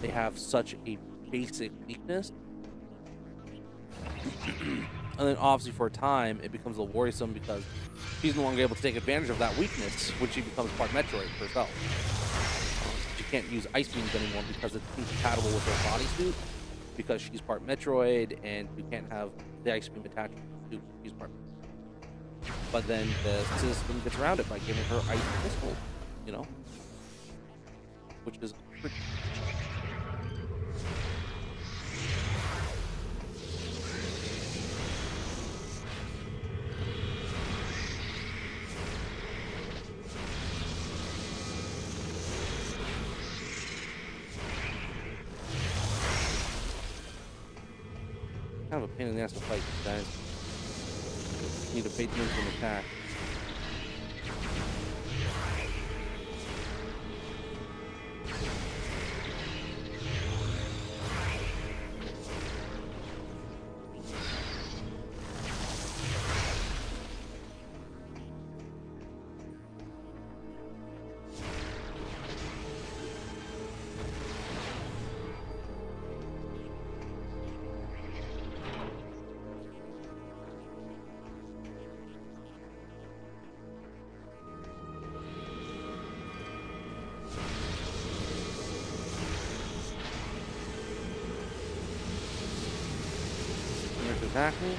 they have such a basic weakness. And then obviously for a time, it becomes a little worrisome because she's no longer able to take advantage of that weakness when she becomes part Metroid herself. She can't use ice beams anymore because it's incompatible with her bodysuit. Because she's part Metroid and you can't have the ice beam attached to she's part. But then the system gets around it by giving her ice pistol, you know, which is pretty. Kind of a pain in the ass to fight, guys. Need to bait them into an attack. Attack me.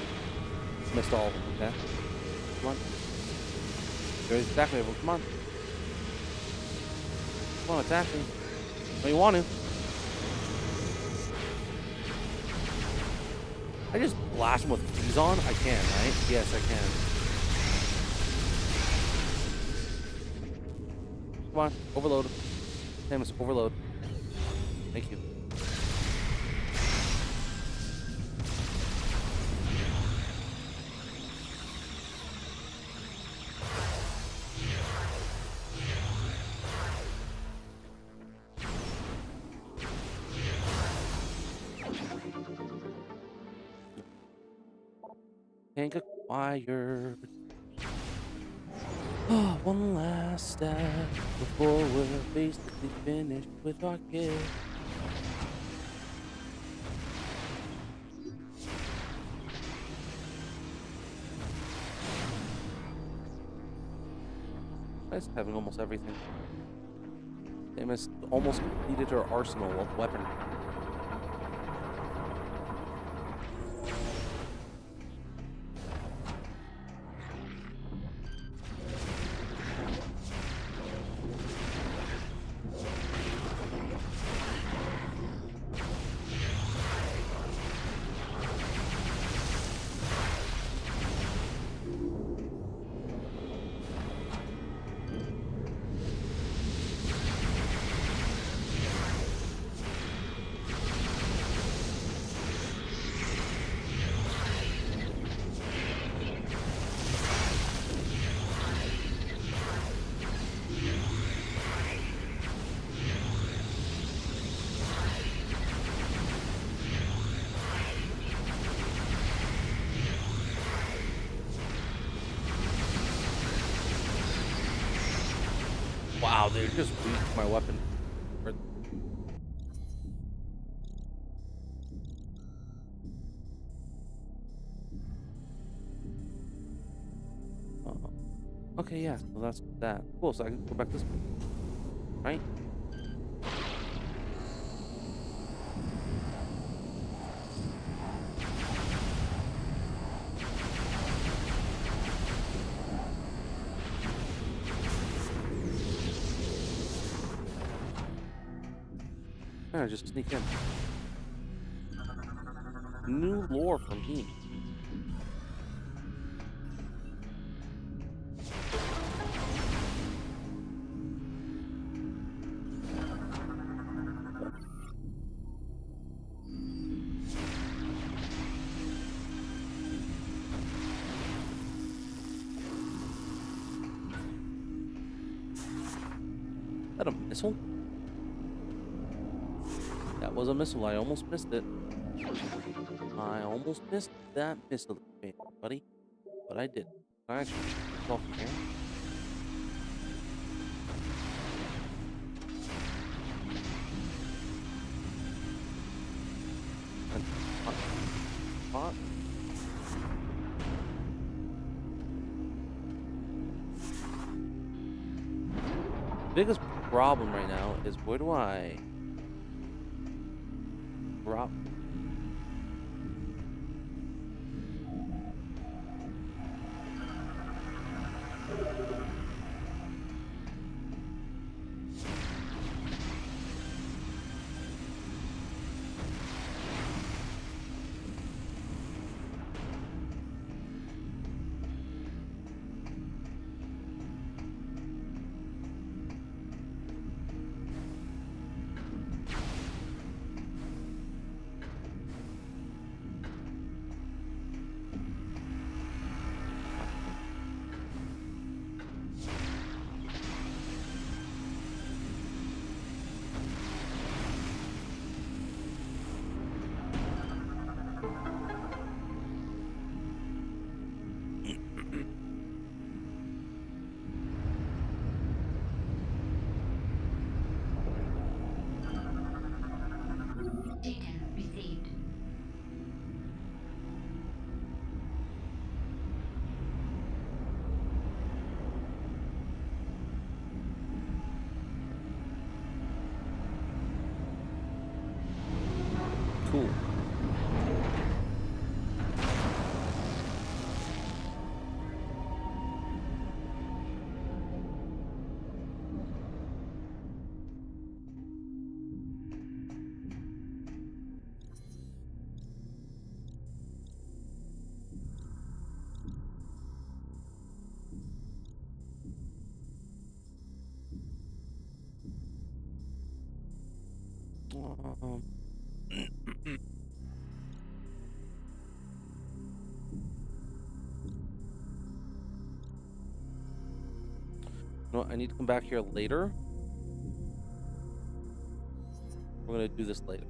Missed all of them, okay? Come on. There's attack me, come on. Come on, attack me. No, you want to. I just blast him with freeze on? I can, right? Yes, I can. Come on, overload. Samus, overload. Thank you. Tank acquired. Oh, one last step before we're basically finished with our kid. Nice having almost everything. Samus almost completed her arsenal of weaponry. Wow, they're just weak to my weapon. Okay, yeah, well that's that. Cool, so I can go back this way. Right? Yeah, just sneak in. New lore from me. Is that a missile? That was a missile. I almost missed it. I almost missed that missile, buddy. But I did. I actually shoot off here. Spot. Biggest problem right now is where do I drop? Data received. Cool. Um, no, I need to come back here later. We're gonna do this later.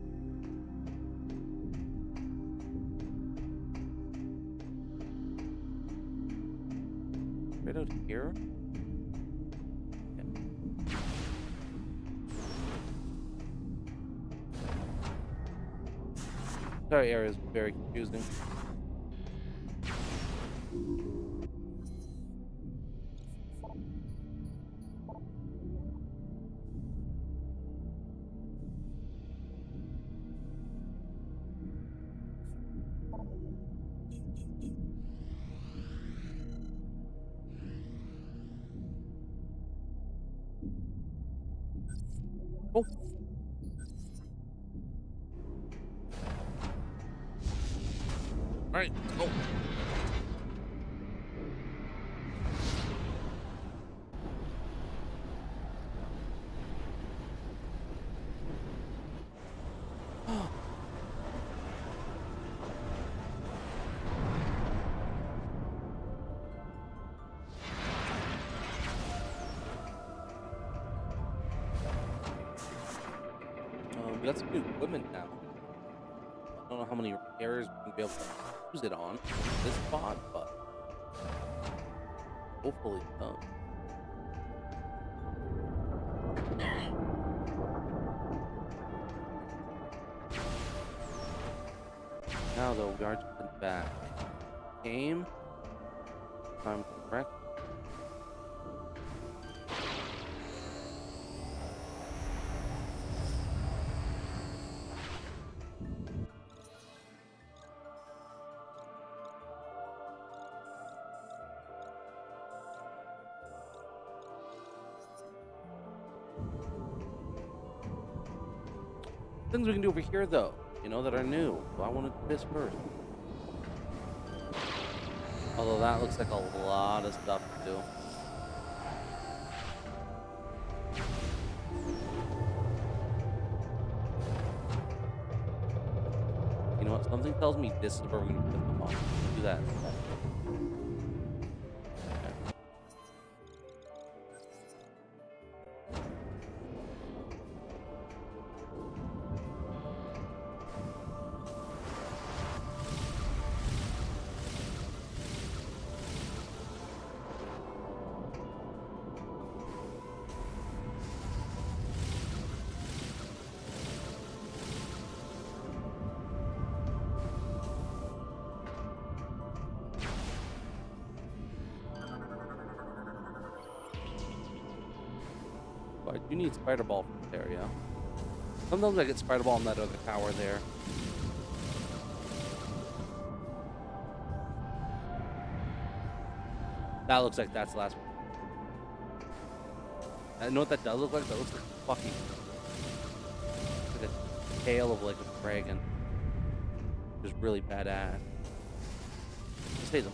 Right out here. Yeah. Sorry, area is very confusing. Oh. All right, let's go. We got some new equipment now. I don't know how many areas we're gonna be able to use it on this spot, but hopefully some. Now though, we are just back. Game. If I'm correct. Things we can do over here though, you know, that are new. So I want to do this first. Although that looks like a lot of stuff to do. You know what? Something tells me this is where we're gonna put them on. Do that. You need spider ball for this area. Sometimes I get spider ball in that other tower there. That looks like that's the last one. I know what that does look like. That looks like fucking like a tail of like a dragon. Which is really badass. Just hate them.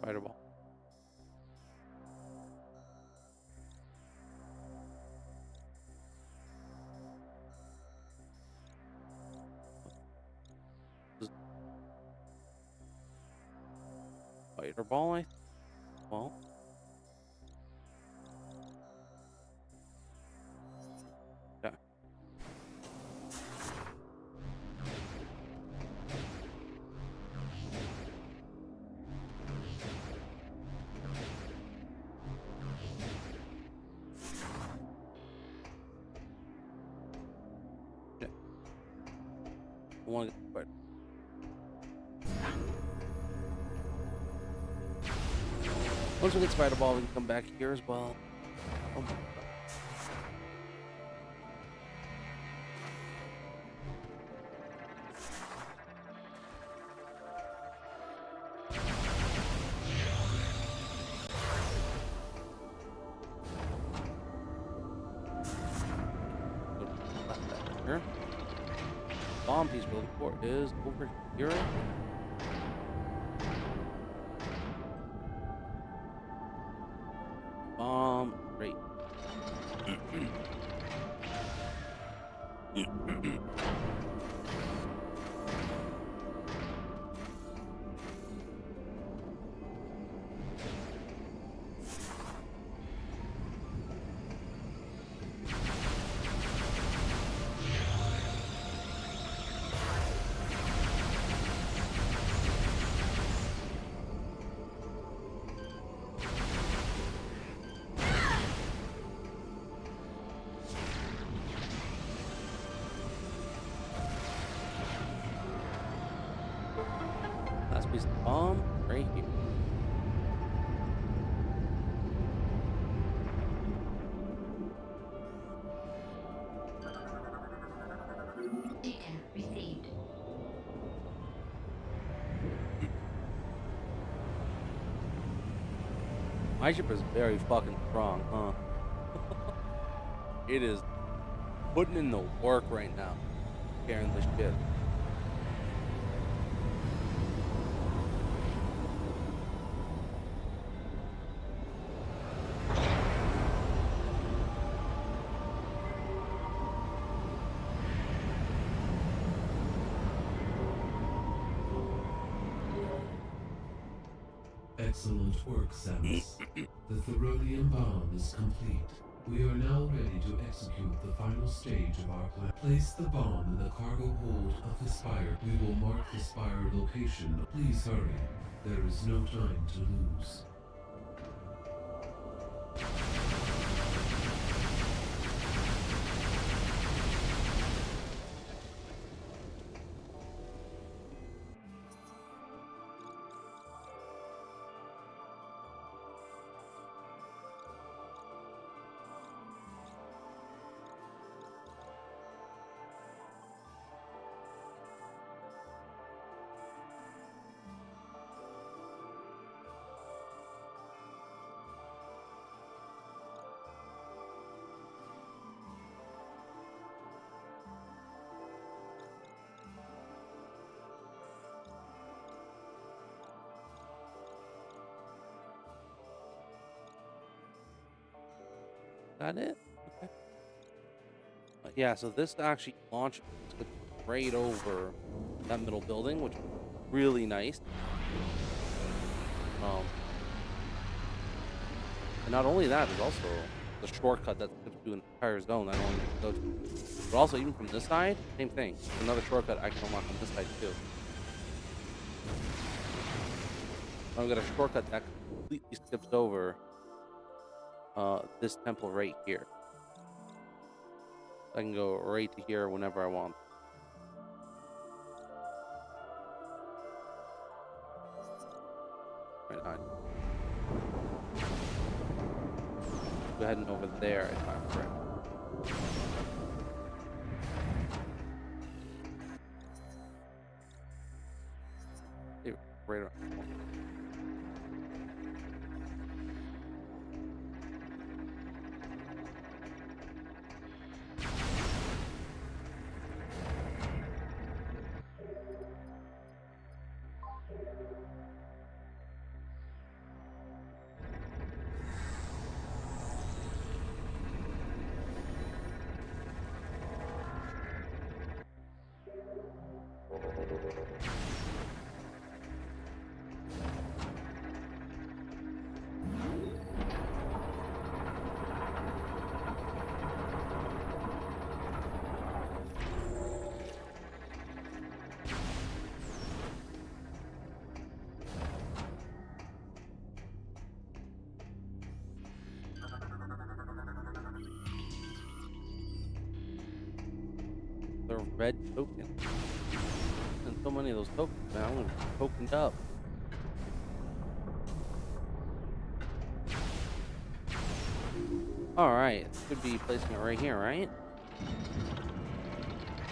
Spider ball. Spider ball, well. Yeah. Yeah. I want to get the spider. Once we get spider ball, we can come back here as well. Oh my god. Here. Bomb he's looking for is over here. Bomb, great. Last piece of bomb, right here. Data received. My ship is very fucking strong, huh? It is putting in the work right now, carrying this ship. Excellent work, Samus. The Theridium bomb is complete. We are now ready to execute the final stage of our plan. Place the bomb in the cargo hold of the spire. We will mark the spire location. Please hurry. There is no time to lose. Got it? Okay. Yeah, so this actually launches right over that middle building, which is really nice. Um, and not only that, there's also the shortcut that skips through an entire zone that I don't need to go to. But also, even from this side, same thing. Another shortcut I can unlock on this side too. I've got a shortcut that completely skips over this temple right here. I can go right to here whenever I want. Right on. Go ahead and over there if I'm correct. Right around the corner. The red token. And so many of those tokens, man. I'm gonna be tokened up. Alright, should be placing it right here, right?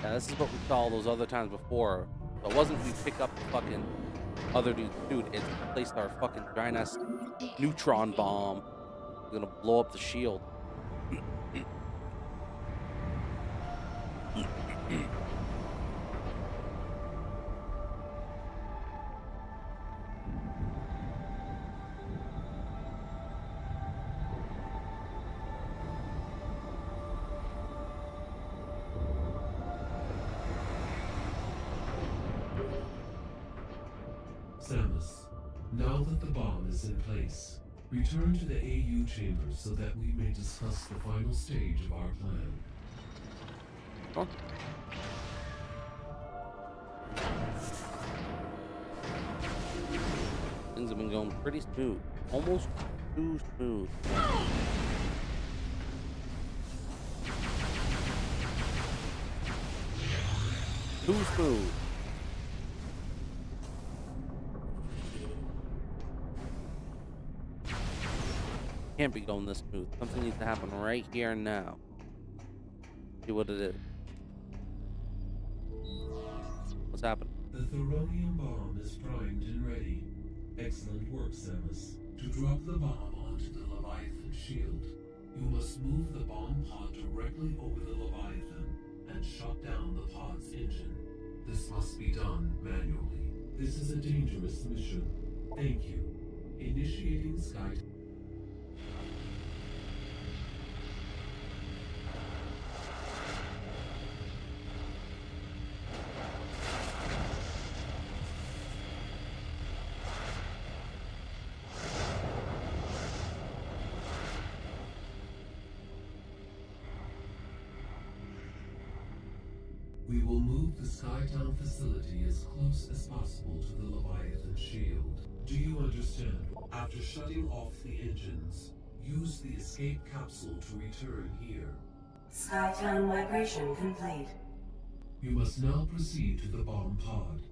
Yeah, this is what we saw all those other times before. So it wasn't we pick up the fucking other dude, it's placed our fucking giant ass neutron bomb. We're gonna blow up the shield. Samus, now that the bomb is in place, return to the AU chambers so that we may discuss the final stage of our plan. Oh. Things have been going pretty smooth. Almost too smooth. Too smooth. Can't be going this smooth. Something needs to happen right here and now. See what it is. What's happening? The Thoronium bomb is primed and ready. Excellent work, Samus. To drop the bomb onto the Leviathan shield, you must move the bomb pod directly over the Leviathan and shut down the pod's engine. This must be done manually. This is a dangerous mission. Thank you. Initiating Sky. We will move the Skytown facility as close as possible to the Leviathan shield. Do you understand? After shutting off the engines, use the escape capsule to return here. Skytown migration complete. You must now proceed to the bomb pod.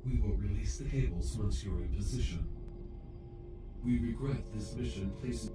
We will release the cables once you're in position. We regret this mission places.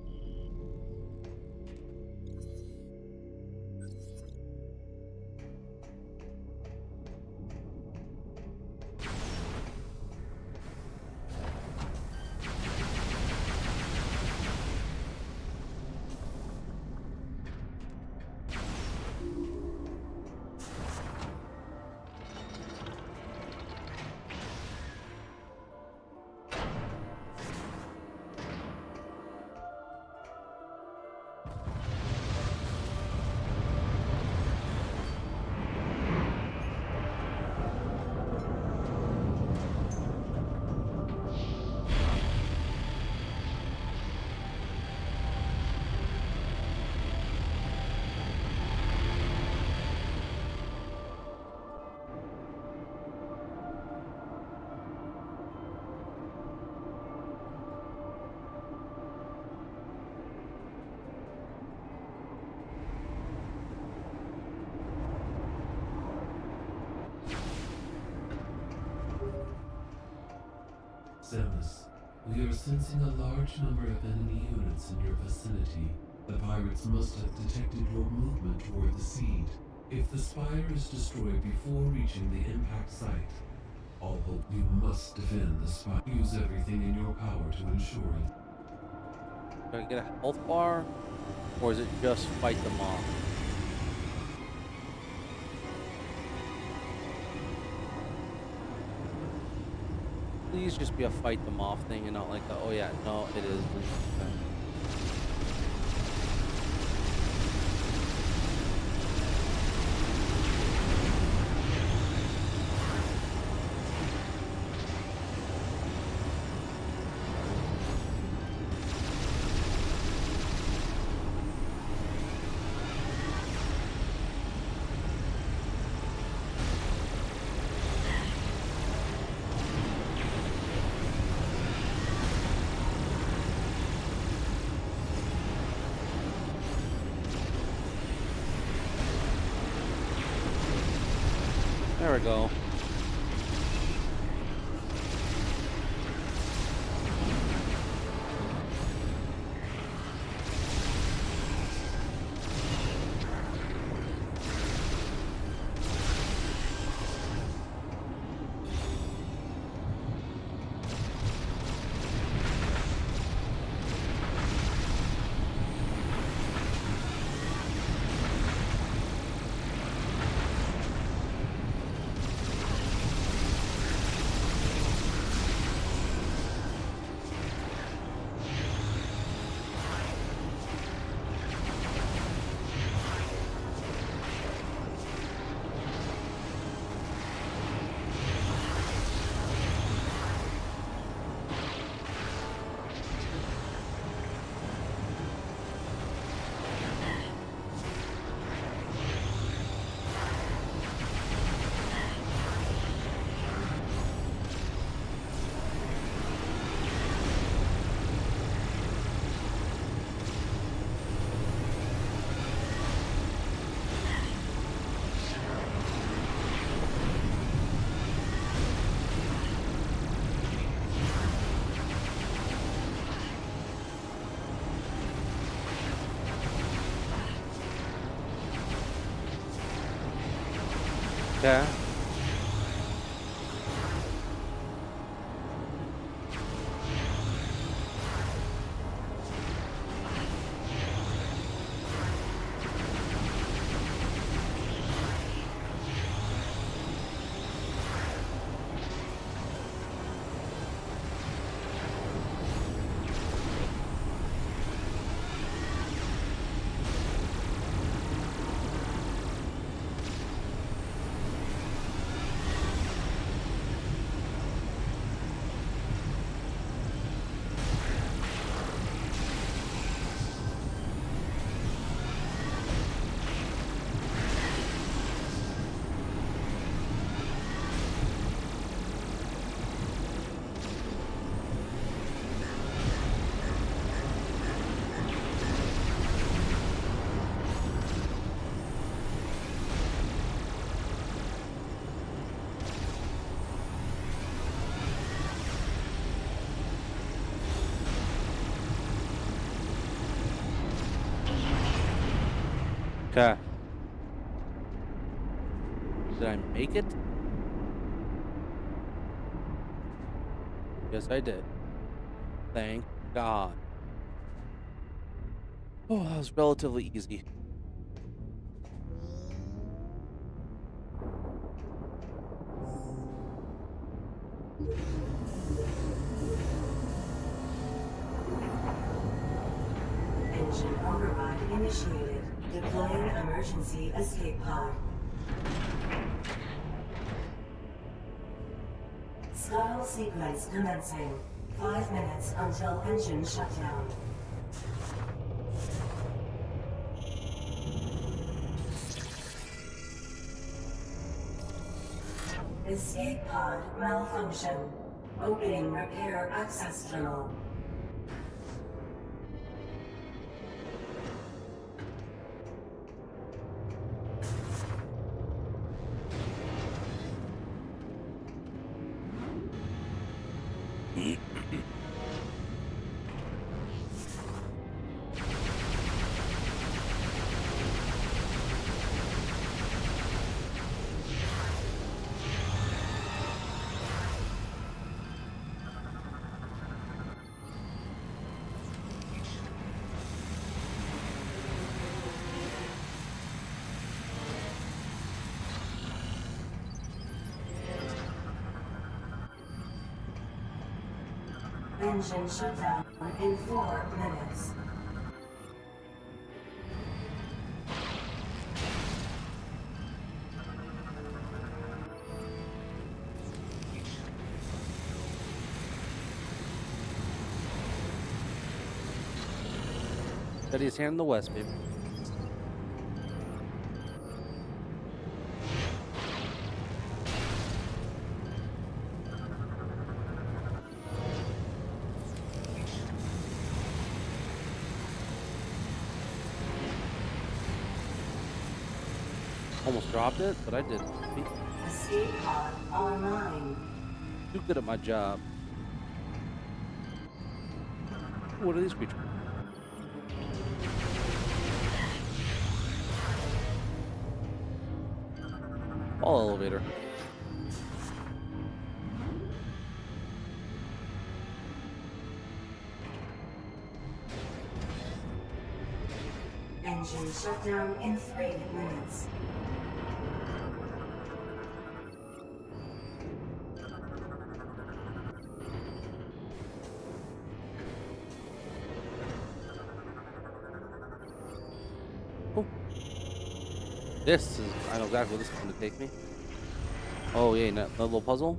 Samus, we are sensing a large number of enemy units in your vicinity. The pirates must have detected your movement toward the seed. If the spire is destroyed before reaching the impact site, all hope you must defend the spire. Use everything in your power to ensure it. Do I get a health bar? Or is it just fight them off? Please just be a fight them off thing and not like the, oh yeah, no, it is. There we go. Okay. Okay. Did I make it? Yes, I did. Thank God. Oh, that was relatively easy. Engine override initiated. Deploying emergency escape pod. Scuttle sequence commencing. 5 minutes until engine shutdown. Escape pod malfunction. Opening repair access tunnel. Engine shutdown in 4 minutes. Steady's hand in the west, baby. Almost dropped it, but I didn't. Escape pod online. Too good at my job. What are these creatures? All elevator. Engine shutdown in 3 minutes. This is, I know exactly what this is going to take me. Oh, yeah, that little puzzle.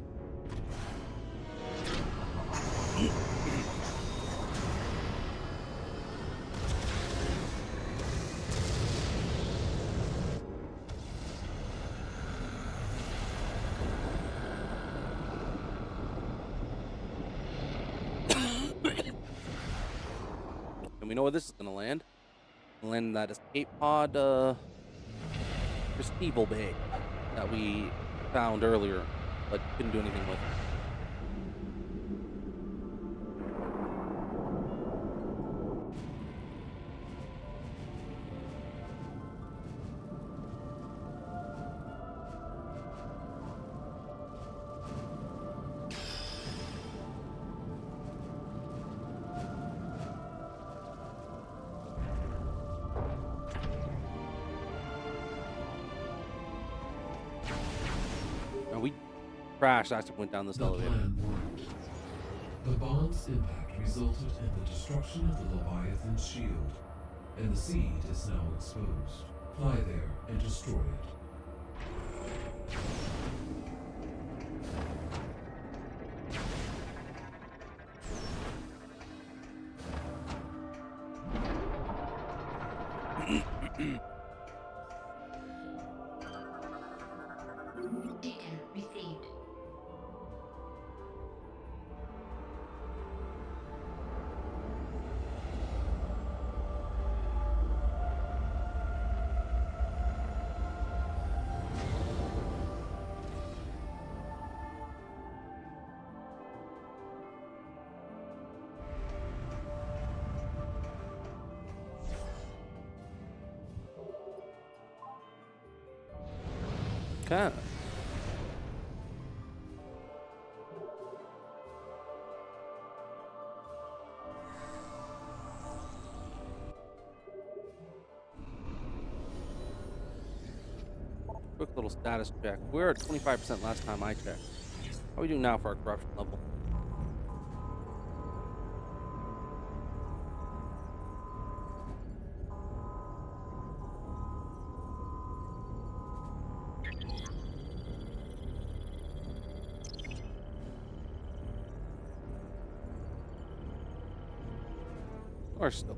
And we know where this is going to land. Land in that escape pod, Evil Bay that we found earlier, but couldn't do anything with. And we crashed as we went down this The elevator. plan worked. The bomb's impact resulted in the destruction of the Leviathan's shield, and the seed is now exposed. Fly there and destroy it. Data received. Kinda. Quick little status check. We're at 25% last time I checked. How are we doing now for our corruption level? Or still.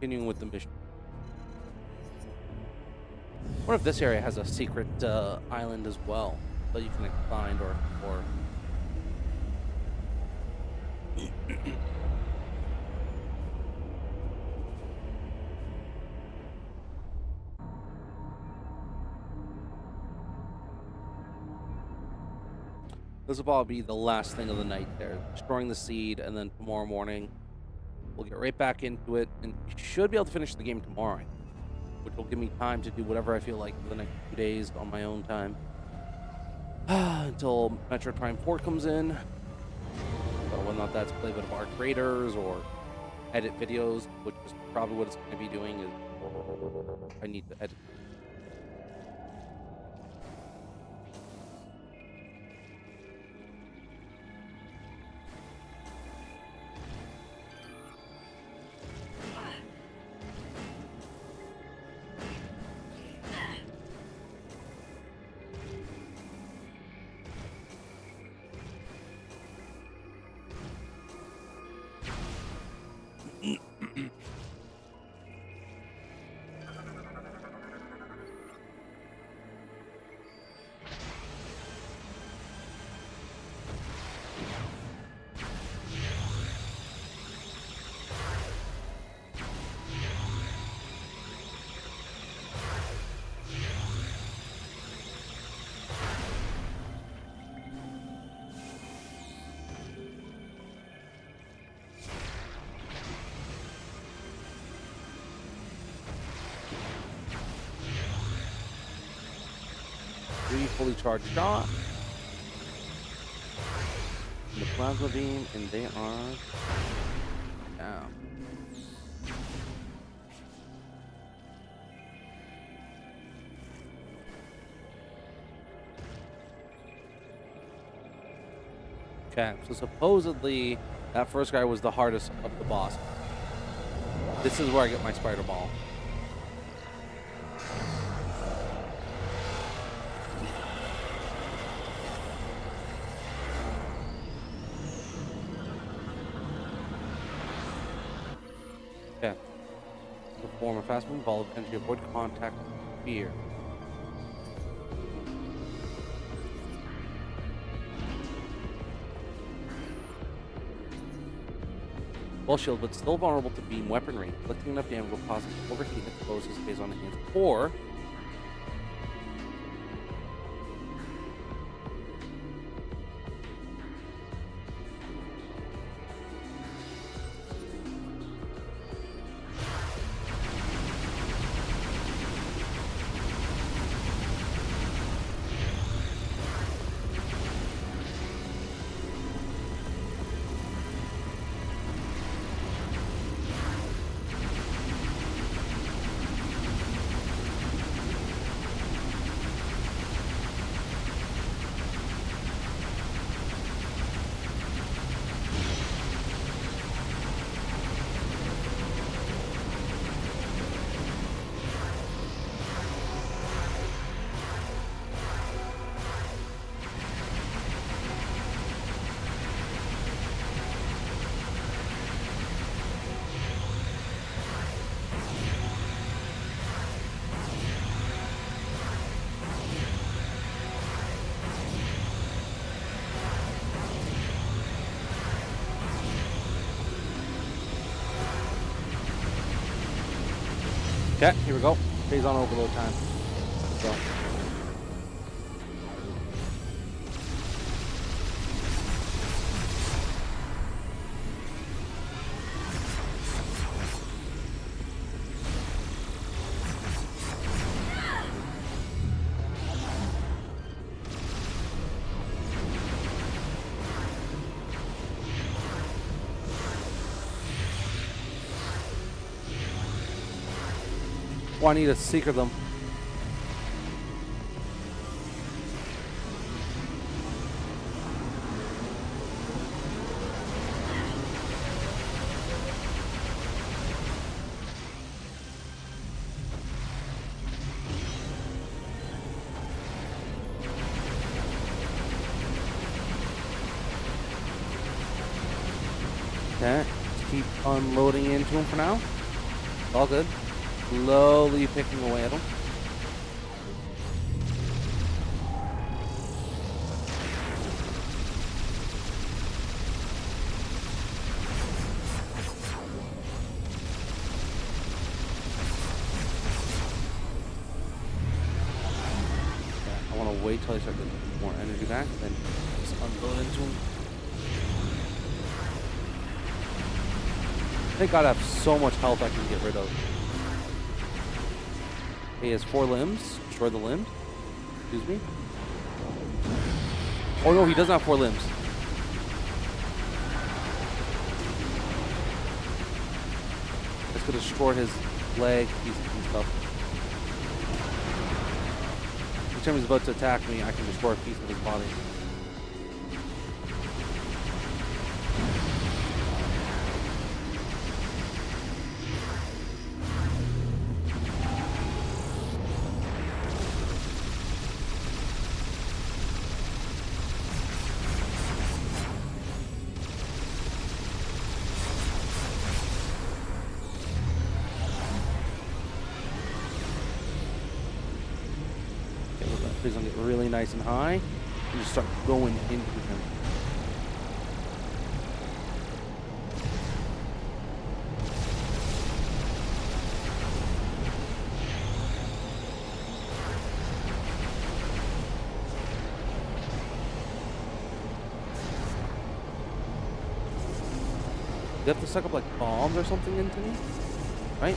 Continuing with the mission. What if this area has a secret island as well that you can find or This will probably be the last thing of the night there. Destroying the seed, and then tomorrow morning, we'll get right back into it, and we should be able to finish the game tomorrow, which will give me time to do whatever I feel like for the next 2 days on my own time. Until Metroid Prime 4 comes in. So whether or not that's play a bit of Arc Raiders or edit videos, which is probably what it's going to be doing, is I need to edit. Fully charged shot. And the plasma beam, and they are down. Okay, so supposedly that first guy was the hardest of the boss. This is where I get my spider ball. Okay. Perform a fast moving ball of energy, avoid contact with fear. Ball shield, but still vulnerable to beam weaponry. Inflicting enough damage will cause it to overheat and expose his face on the hands. Or okay, here we go. Phase on overload time. Let's go. Oh, I need to secret them. Okay, just keep unloading into him for now. All good. Slowly picking away at him. wait till I start getting more energy back, and then just unload into him. Thank God I have so much health I can get rid of. He has 4 limbs. Destroy the limbs. Excuse me. Oh no, he doesn't have 4 limbs. That's gonna destroy his leg pieces and stuff. Each time he's about to attack me, I can destroy a piece of his body. Please don't get really nice and high and just start going into him. You have to suck up like bombs or something into me, right?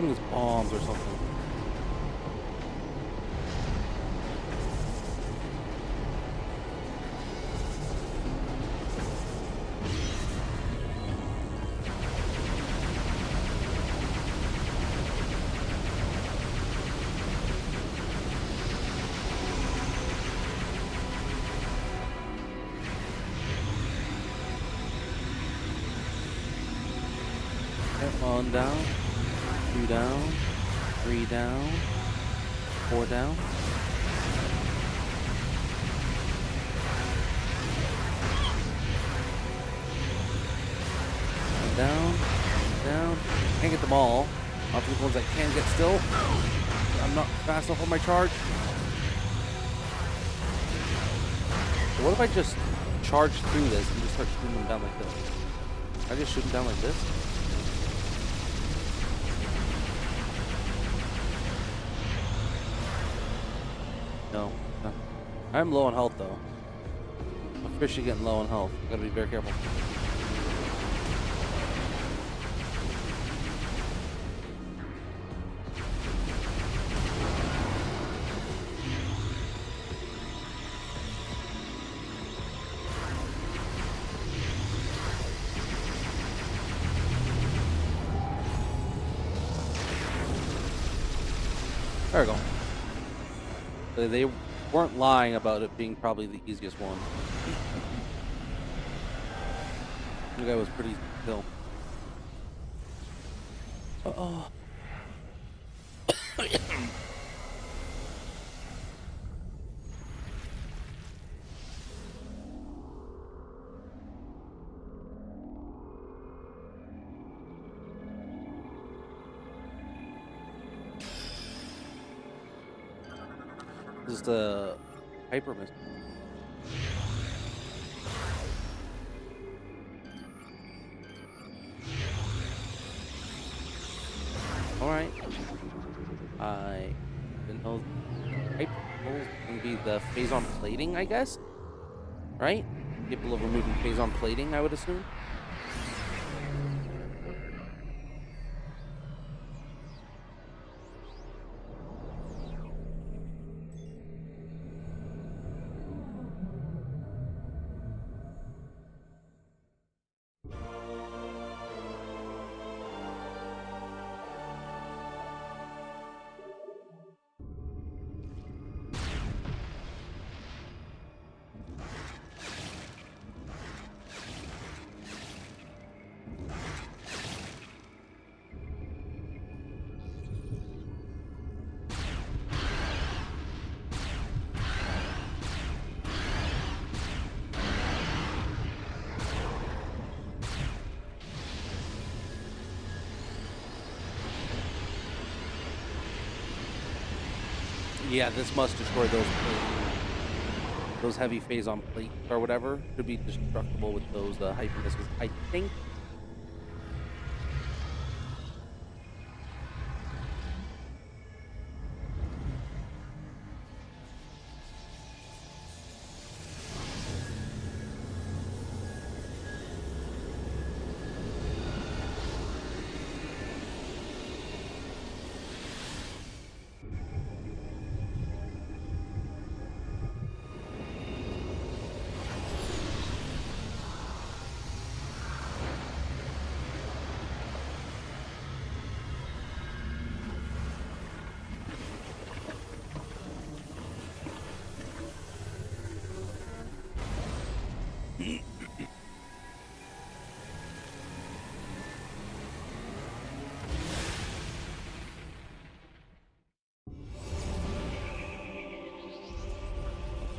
It's bombs or something. Okay, 1 down. 2 down, 3 down, 4 down. Down, down. Can't get them all. I'll take the ones I can get still. I'm not fast enough on my charge. So what if I just charge through this and just start shooting them down like this? I just shoot them down like this? No. I'm low on health though. I'm officially getting low on health. Gotta be very careful. There we go. They weren't lying about it being probably the easiest one. The guy was pretty still. Uh-oh. This is the hyper missile. Alright. I didn't know hyper missiles can be the phase-on plating, I guess? Right? Capable of removing phase-on plating, I would assume. Yeah, this must destroy those plates. those heavy phase-on plates or whatever should be destructible with those hyper missiles, I think.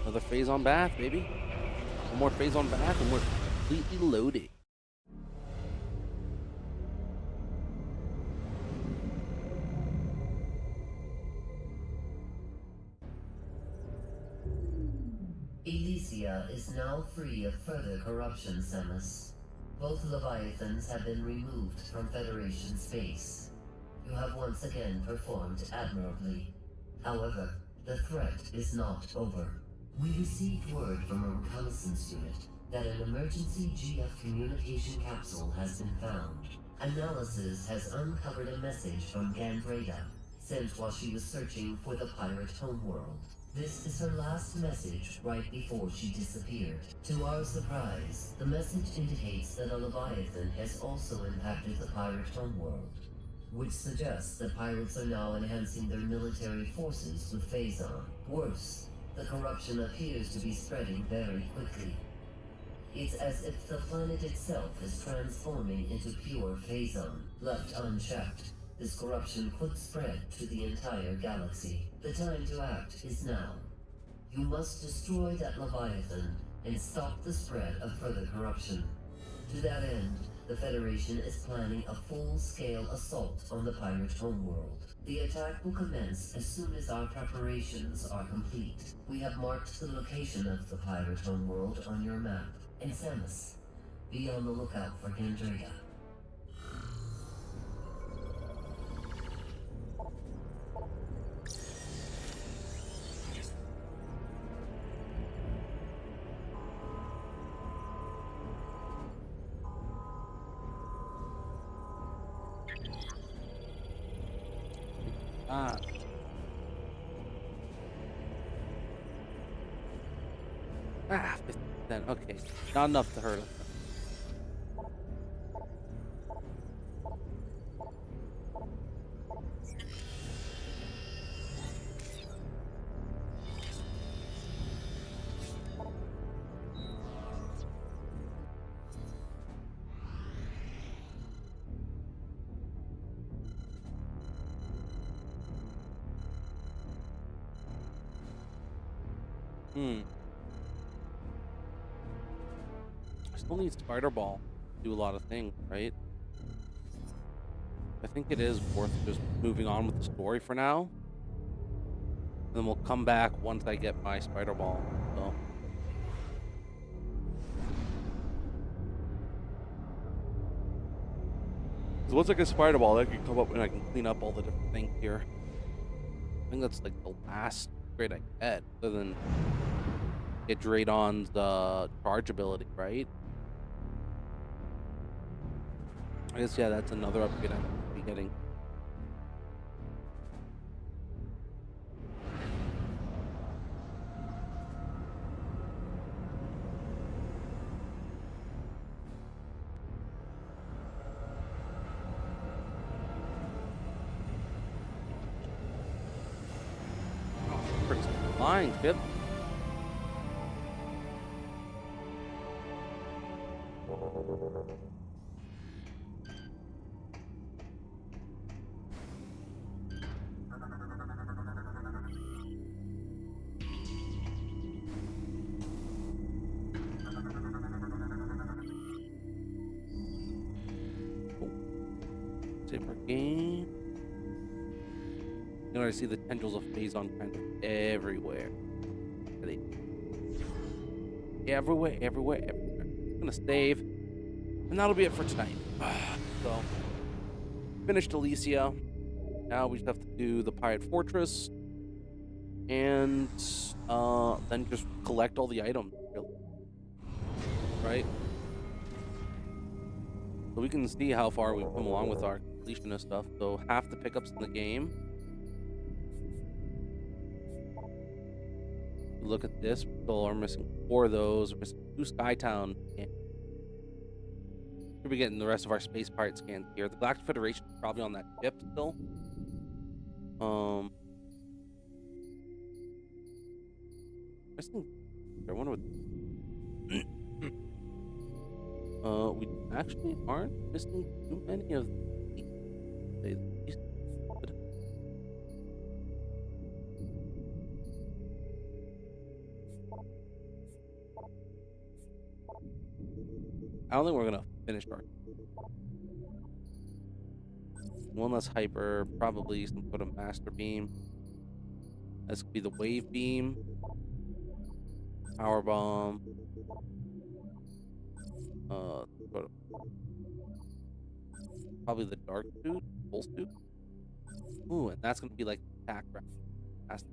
Another phase-on bath, baby. One more phase-on bath and we're completely loaded. Elysia is now free of further corruption, Samus. Both Leviathans have been removed from Federation space. You have once again performed admirably. However, the threat is not over. We received word from a reconnaissance unit that an emergency GF communication capsule has been found. Analysis has uncovered a message from Gandreda, sent while she was searching for the pirate homeworld. This is her last message right before she disappeared. To our surprise, the message indicates that a Leviathan has also impacted the pirate homeworld, which suggests that pirates are now enhancing their military forces with Phazon. Worse, the corruption appears to be spreading very quickly. It's as if the planet itself is transforming into pure Phazon. Left unchecked, this corruption could spread to the entire galaxy. The time to act is now. You must destroy that Leviathan and stop the spread of further corruption. To that end, the Federation is planning a full-scale assault on the pirate homeworld. The attack will commence as soon as our preparations are complete. We have marked the location of the pirate homeworld on your map. And Samus, be on the lookout for Gandreda. Ah. Ah, 50%. Okay. Not enough to hurt us. I still need Spider Ball to do a lot of things, right? I think it is worth just moving on with the story for now. Then we'll come back once I get my Spider Ball. So. 'Cause once I get Spider Ball, I can come up and I can clean up all the different things here. I think that's like the last upgrade I get, other than get Draydon's charge ability, right? I guess, yeah, that's another upgrade I'm going to be getting. Oh, frick's flying, Chip. Save our game. You know, I see the tendrils of Phazon kind of everywhere. Are they everywhere, everywhere, everywhere. I'm gonna save, and that'll be it for tonight. So, finished Elysia. Now we just have to do the Pirate Fortress, and then just collect all the items, really. Right? So we can see how far we've come along with our completion of stuff. So half the pickups in the game. Look at this. We still are missing 4 of those. We're missing 2 Skytown. Should be getting the rest of our Space Pirate scans here. The Galactic Federation is probably on that ship still. I wonder what. We actually aren't missing too many of these. I don't think we're gonna finish our one less hyper, probably some sort of master beam. This could be the wave beam, power bomb. Sort of- Probably the dark suit, full suit. Ooh, and that's gonna be like attack round. That's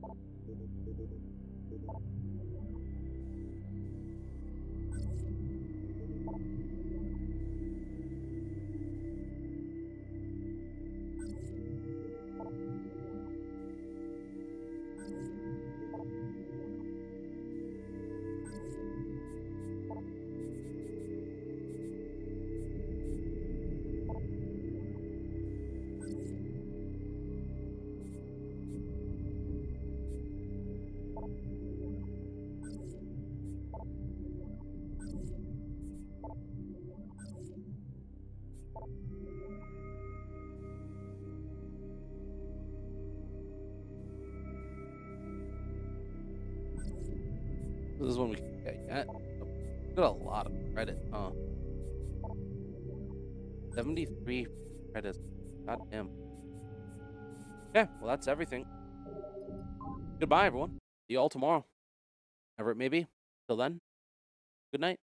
this is one we can get yet. Got a lot of credit, huh? 73 credits. God damn. Yeah, well, that's everything. Goodbye, everyone. See you all tomorrow. Ever it may be. Till then, good night.